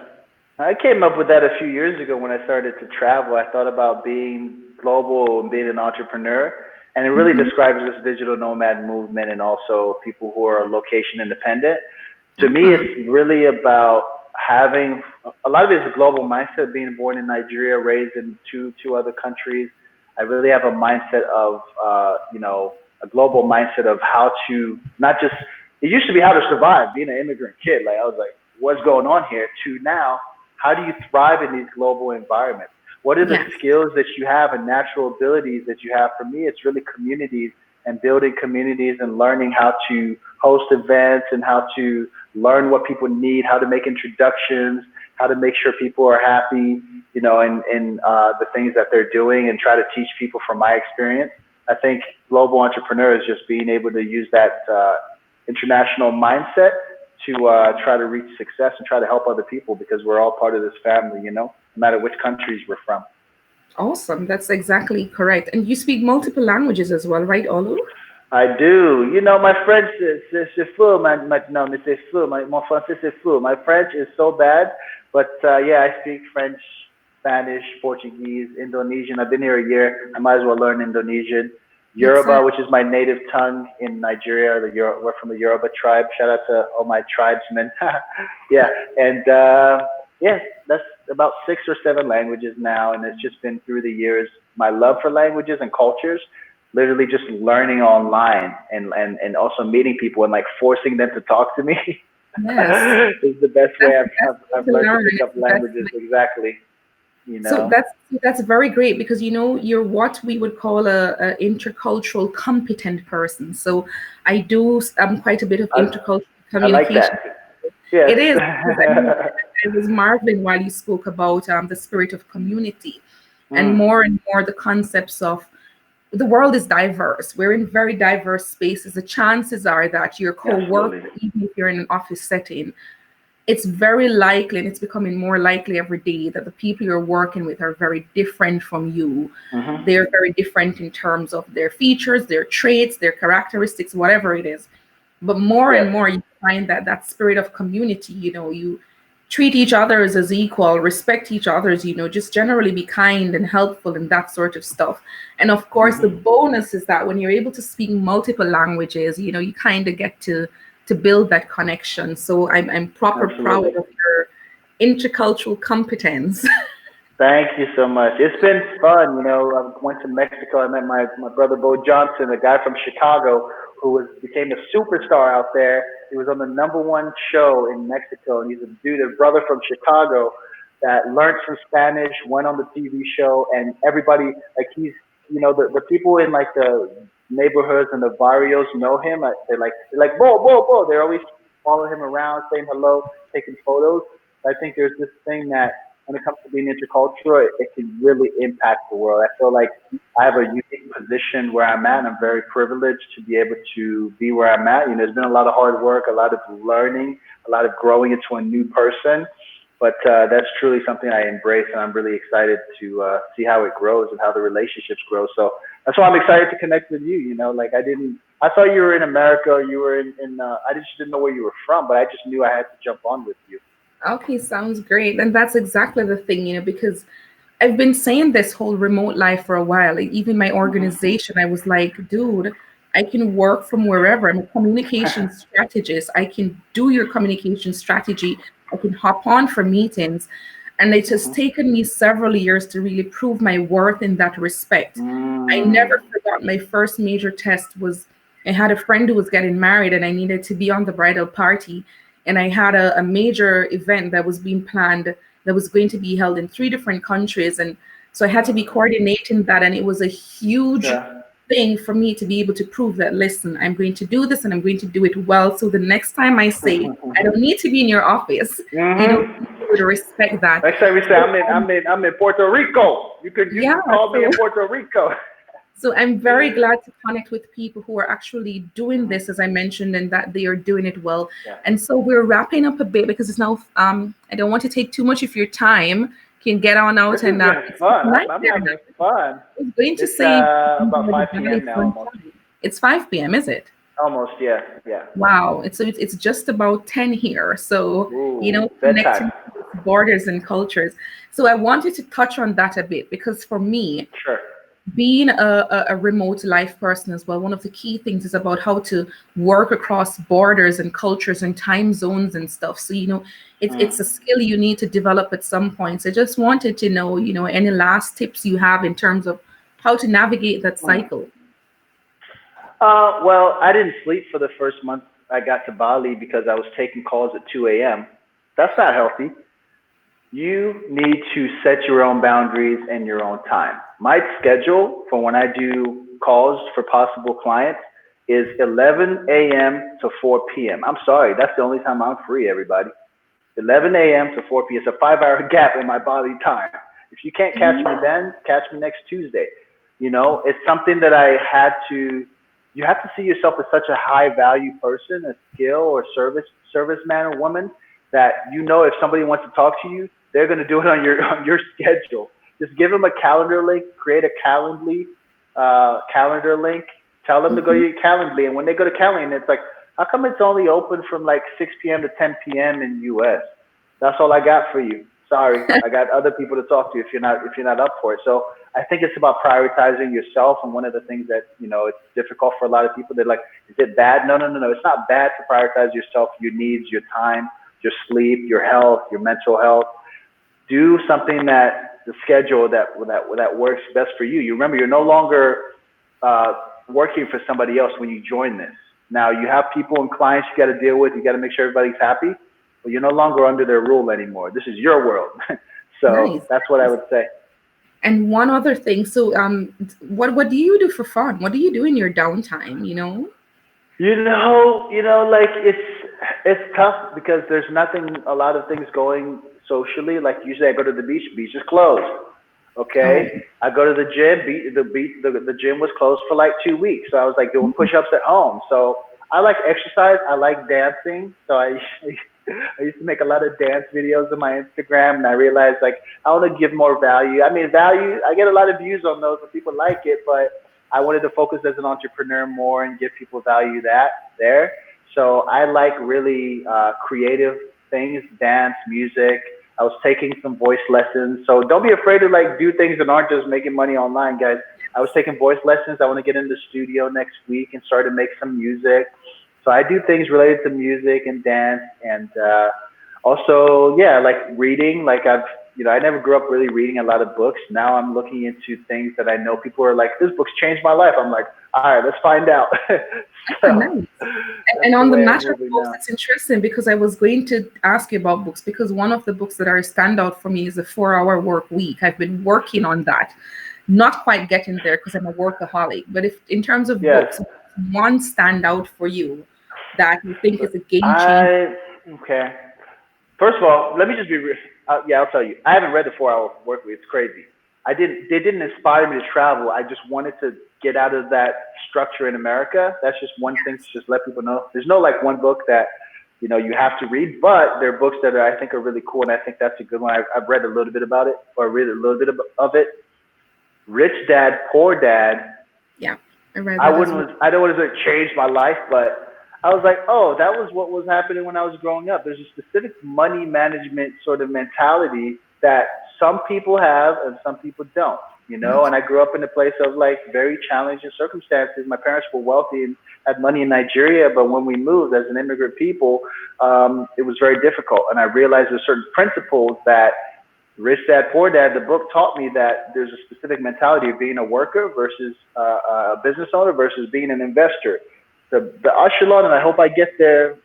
I came up with that a few years ago when I started to travel. I thought about being global and being an entrepreneur, and it really describes this digital nomad movement, and also people who are location independent. To me, it's really about having a lot of it is a global mindset. Being born in Nigeria, raised in two other countries, I really have a mindset of a global mindset of how to not just, it used to be how to survive, being an immigrant kid. Like, I was like, what's going on here? To now, how do you thrive in these global environments? What are the skills that you have and natural abilities that you have? For me, it's really communities and building communities and learning how to host events and how to learn what people need, how to make introductions, how to make sure people are happy, in the things that they're doing, and try to teach people from my experience. I think global entrepreneur is just being able to use that international mindset to try to reach success and try to help other people, because we're all part of this family, no matter which countries we're from. Awesome. That's exactly correct. And you speak multiple languages as well, right, Olu? I do. You know, my French c'est fou, non, mais c'est fou. Mon français c'est fou. My French is so bad, but yeah, I speak French, Spanish, Portuguese, Indonesian. I've been here a year. I might as well learn Indonesian. Yoruba, Exactly. which is my native tongue in Nigeria. We're from the Yoruba tribe. Shout out to all my tribesmen. Yeah, and yeah, that's about 6 or 7 languages now, and it's just been through the years my love for languages and cultures, literally just learning online and also meeting people and like forcing them to talk to me Yes. is the best way That's the best I've way to learned to learn. pick It's up the best languages. way. Exactly, you So know. that's very great because you're what we would call a intercultural competent person. So I do quite a bit of I intercultural I like communication. that. Yes. It is because I mean I was marveling while you spoke about the spirit of community Mm, and more the concepts of the world is diverse. We're in very diverse spaces. The chances are that your absolutely. co-worker, even if you're in an office setting, it's very likely, and it's becoming more likely every day, that the people you're working with are very different from you. Hmm. They're very different in terms of their features, their traits, their characteristics, whatever it is. But more Yes. and more, you find that that spirit of community, you treat each other as equal, respect each other's, just generally be kind and helpful and that sort of stuff. And of course, the Hmm. bonus is that when you're able to speak multiple languages, you kind of get to build that connection. So I'm proper proud Absolutely. of your intercultural competence. Thank you so much. It's been fun. You know, I went to Mexico. I met my brother Bo Johnson, a guy from Chicago who became a superstar out there. He was on the #1 show in Mexico, and he's a dude, a brother from Chicago that learned some Spanish, went on the TV show, and everybody like the people in like the neighborhoods and the barrios know him. They're like Bo. They're always following him around, saying hello, taking photos. I think there's this thing that when it comes to being intercultural, it can really impact the world. I feel like I have a unique position where I'm at. And I'm very privileged to be able to be where I'm at. You know, there's been a lot of hard work, a lot of learning, a lot of growing into a new person. But that's truly something I embrace, and I'm really excited to see how it grows and how the relationships grow. So that's why I'm excited to connect with you. You know, like I thought you were in America, or you were I just didn't know where you were from, but I just knew I had to jump on with you. Okay, sounds great. And that's exactly the thing, because I've been saying this whole remote life for a while. Like even my Hmm. organization, I was like, dude, I can work from wherever. I'm a communication strategist. I can do your communication strategy. I can hop on for meetings. And it has Hmm. taken me several years to really prove my worth in that respect. I Mm. never forgot my first major test was I had a friend who was getting married and I needed to be on the bridal party. And I had a major event that was being planned that was going to be held in 3 different countries. And so I had to be coordinating that. And it was a huge Yeah. thing for me to be able to prove that, listen, I'm going to do this and I'm going to do it well. So the next time I say, I don't need to be in your office, Hmm. people would respect that. Next time we say So, I'm in Puerto Rico. yeah. You call me So in Puerto Rico. So I'm very glad to connect with people who are actually doing Hmm. this, as I mentioned, and that they are doing it well. Yeah. And so we're wrapping up a bit because it's now. I don't want to take too much of your time. Can get on This out has and been it's fun. night I'm there now. having fun. I was going to It's say about enjoy the 5 valley p.m. now for almost. time. It's 5 p.m., is it? Almost, yeah, yeah. Wow. It's just about 10 here. So Ooh, bedtime. connecting borders and cultures. So I wanted to touch on that a bit because for me, Sure. being a remote life person as well, one of the key things is about how to work across borders and cultures and time zones and stuff. So, it's a Mm. skill you need to develop at some point. So I just wanted to know, any last tips you have in terms of how to navigate that Mm. cycle. Well, I didn't sleep for the first month I got to Bali because I was taking calls at 2 a.m. That's not healthy. You need to set your own boundaries and your own time. My schedule for when I do calls for possible clients is 11 a.m. to 4 p.m. I'm sorry, that's the only time I'm free, everybody. 11 a.m. to 4 p.m. It's a 5 hour gap in my body time. If you can't catch me Mhm. then, catch me next Tuesday. You know, it's something that I had to. You have to see yourself as such a high value person, a skill or serviceman or woman that if somebody wants to talk to you, they're going to do it on your on your schedule. Just give them a calendar link, create a calendar link, tell them to go to your Calendly, and when they go to Calendly, it's like, how come it's only open from like 6 p.m. to 10 p.m. in the U.S.? That's all I got for you. Sorry, I got other people to talk to if you're not up for it. So I think it's about prioritizing yourself. And one of the things that, it's difficult for a lot of people. They're like, is it bad? No. It's not bad to prioritize yourself, your needs, your time, your sleep, your health, your mental health. Do something the schedule that works best for you. You remember, you're no longer working for somebody else when you join this. Now you have people and clients you got to deal with. You got to make sure everybody's happy, but you're no longer under their rule anymore. This is your world. So Nice. That's what I would say. And one other thing. So, what do you do for fun? What do you do in your downtime? Like it's tough because there's a lot of things going socially. Like usually I go to the beach. Beach is closed. Okay, I go to the gym. The gym was closed for like 2 weeks, so I was like doing push-ups at home. So I like exercise. I like dancing. So I used to make a lot of dance videos on my Instagram, and I realized like I want to give more value. I mean, value. I get a lot of views on those, and people like it, but I wanted to focus as an entrepreneur more and give people value there. So I like really creative things, dance, music. I was taking some voice lessons. So don't be afraid to like do things that aren't just making money online, guys. I was taking voice lessons. I want to get in the studio next week and start to make some music. So I do things related to music and dance, and also, like reading. Like I never grew up really reading a lot of books. Now I'm looking into things that I know people are like, this book's changed my life. I'm like, all right, let's find out. Nice. And on the matter of books, it's interesting because I was going to ask you about books, because one of the books that are a standout for me is a 4-Hour Work Week. I've been working on that, not quite getting there because I'm a workaholic. But if in terms of books, one standout for you that you think is a game changer? Okay. First of all, let me just be real. I'll tell you. I haven't read the 4-Hour Work Week. It's crazy. They didn't inspire me to travel. I just wanted to get out of that structure in America. That's just one thing to just let people know. There's no like one book that you have to read, but there are books that I think are really cool, and I think that's a good one. I've read a little bit about it, or read a little bit of it. Rich Dad, Poor Dad. Yeah, I read that. I don't want to change my life, but I was like, oh, that was what was happening when I was growing up. There's a specific money management sort of mentality that some people have and some people don't, and I grew up in a place of like very challenging circumstances. My parents were wealthy and had money in Nigeria, but when we moved as an immigrant people, it was very difficult. And I realized there's certain principles that Rich Dad, Poor Dad, the book taught me that there's a specific mentality of being a worker versus a business owner versus being an investor. The echelon, and I hope I get there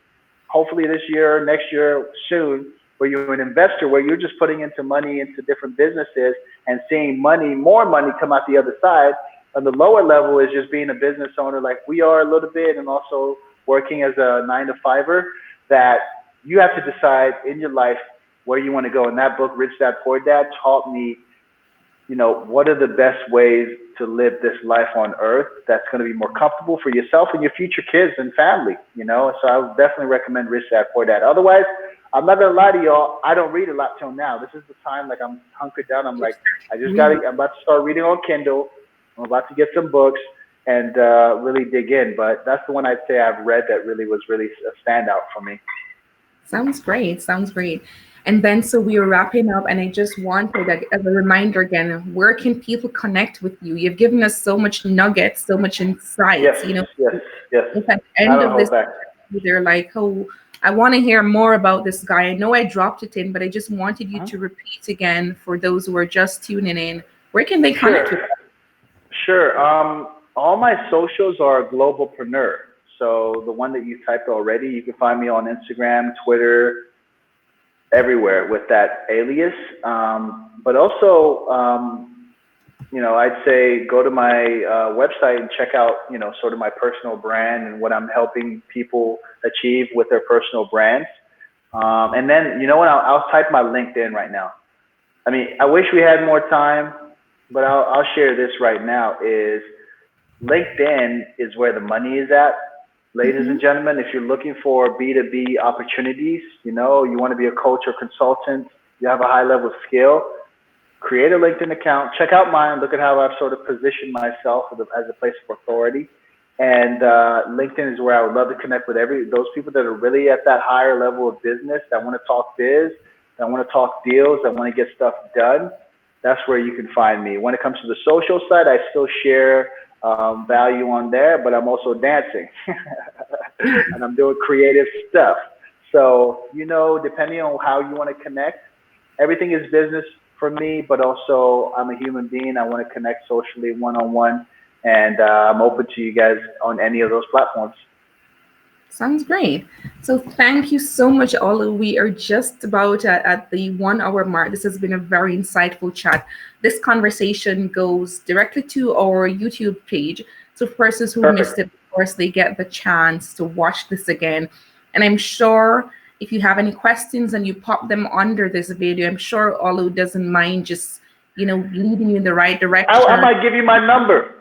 hopefully this year or next year soon, where you're an investor, where you're just putting into money into different businesses and seeing more money come out the other side. And the lower level is just being a business owner like we are a little bit, and also working as a 9-to-5er, that you have to decide in your life where you want to go. And that book, Rich Dad, Poor Dad, taught me, what are the best ways to live this life on earth that's going to be more comfortable for yourself and your future kids and family, So I would definitely recommend Rich Dad, Poor Dad. Otherwise, I'm not going to lie to y'all, I don't read a lot till now. This is the time, like, I'm hunkered down. I'm like, I'm about to start reading on Kindle. I'm about to get some books and really dig in. But that's the one I'd say I've read that really was really a standout for me. Sounds great. And then, so we are wrapping up, and I just wanted, as a reminder again, where can people connect with you? You've given us so much nuggets, so much insights. Yes. At the end of this, they're like, oh, I want to hear more about this guy. I know I dropped it in, but I just wanted you to repeat again for those who are just tuning in. Where can they connect with you? Sure. All my socials are Global Preneur. So the one that you typed already, you can find me on Instagram, Twitter, everywhere with that alias. But also, I'd say go to my website and check out, sort of my personal brand and what I'm helping people achieve with their personal brands. And then, I'll type my LinkedIn right now. I mean, I wish we had more time, but I'll share this right now. Is LinkedIn is where the money is at. Ladies and gentlemen, if you're looking for B2B opportunities, you want to be a coach or consultant, you have a high level skill, create a LinkedIn account, check out mine, look at how I've sort of positioned myself as a place of authority. And LinkedIn is where I would love to connect with those people that are really at that higher level of business, that want to talk biz, that want to talk deals, that want to get stuff done. That's where you can find me. When it comes to the social side, I still share value on there, but I'm also dancing and I'm doing creative stuff. So, depending on how you want to connect, everything is business for me, but also I'm a human being. I want to connect socially, one-on-one, and I'm open to you guys on any of those platforms. Sounds great. So thank you so much, Olu. We are just about at the 1 hour mark. This has been a very insightful chat. This conversation goes directly to our YouTube page. So for persons who missed it, of course, they get the chance to watch this again. And I'm sure if you have any questions and you pop them under this video, I'm sure Olu doesn't mind just, leading you in the right direction. I might give you my number.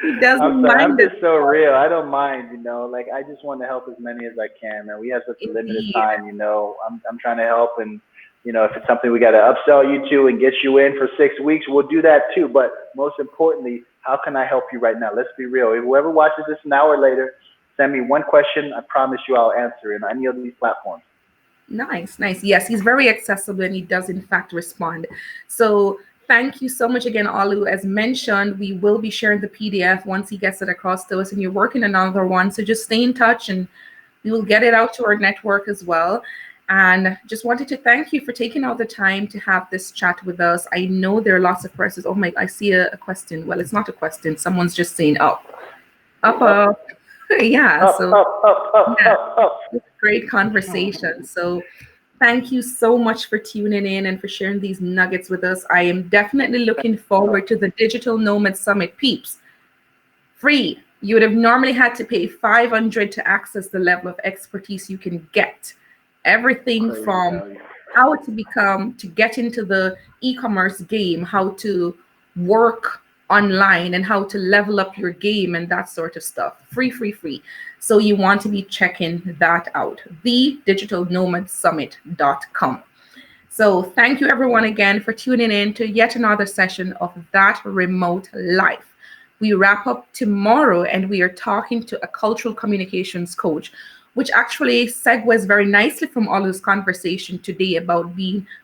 He doesn't mind. I'm just so real. I don't mind, like I just want to help as many as I can, man. We have such a limited time, I'm trying to help, and if it's something we got to upsell you to and get you in for 6 weeks, we'll do that too. But most importantly, how can I help you right now? Let's be real. If whoever watches this an hour later, send me one question. I promise you I'll answer it on any of these platforms. Nice. Yes, he's very accessible and he does in fact respond. So thank you so much again, Olu. As mentioned, we will be sharing the PDF once he gets it across to us, and you're working another one. So just stay in touch and we will get it out to our network as well. And just wanted to thank you for taking all the time to have this chat with us. I know there are lots of persons. Oh my, I see a question. Well, it's not a question. Someone's just saying up. Yeah. Great conversation. So thank you so much for tuning in and for sharing these nuggets with us. I am definitely looking forward to the Digital Nomad Summit, peeps. Free. You would have normally had to pay $500 to access the level of expertise you can get. Everything from how to get into the e-commerce game, how to work online and how to level up your game and that sort of stuff. Free. So you want to be checking that out. thedigitalnomadsummit.com. So thank you everyone again for tuning in to yet another session of That Remote Life. We wrap up tomorrow and we are talking to a cultural communications coach, which actually segues very nicely from Olu's conversation today about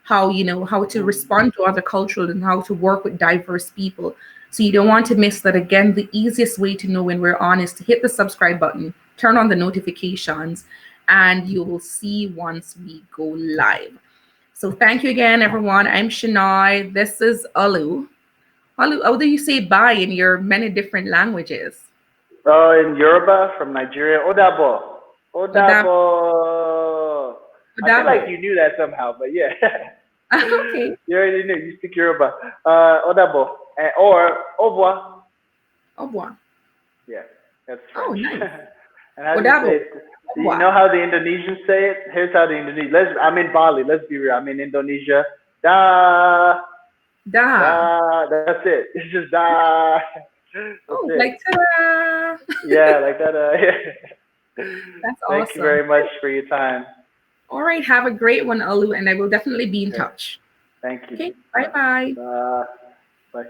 how to respond to other cultures and how to work with diverse people. So you don't want to miss that. Again, the easiest way to know when we're on is to hit the subscribe button, turn on the notifications, and you will see once we go live. So thank you again, everyone. I'm Shanoy. This is Olu. Olu, how do you say bye in your many different languages? In Yoruba, from Nigeria, Odabo. Odabo. I feel like you knew that somehow, but yeah. Okay. You already knew. You speak Yoruba. Odabo. Or au revoir. Au revoir. Yeah, that's French. Oh, nice. And how do you say it? Do you know how the Indonesians say it? Here's how the Indonesians. I'm in Bali. Let's be real. I'm in Indonesia. Da. That's it. It's just da. That's like ta-da. Yeah, like that. That's awesome. Thank you very much for your time. All right. Have a great one, Olu, and I will definitely be in touch. Thank you. Okay. Bye-bye. Bye.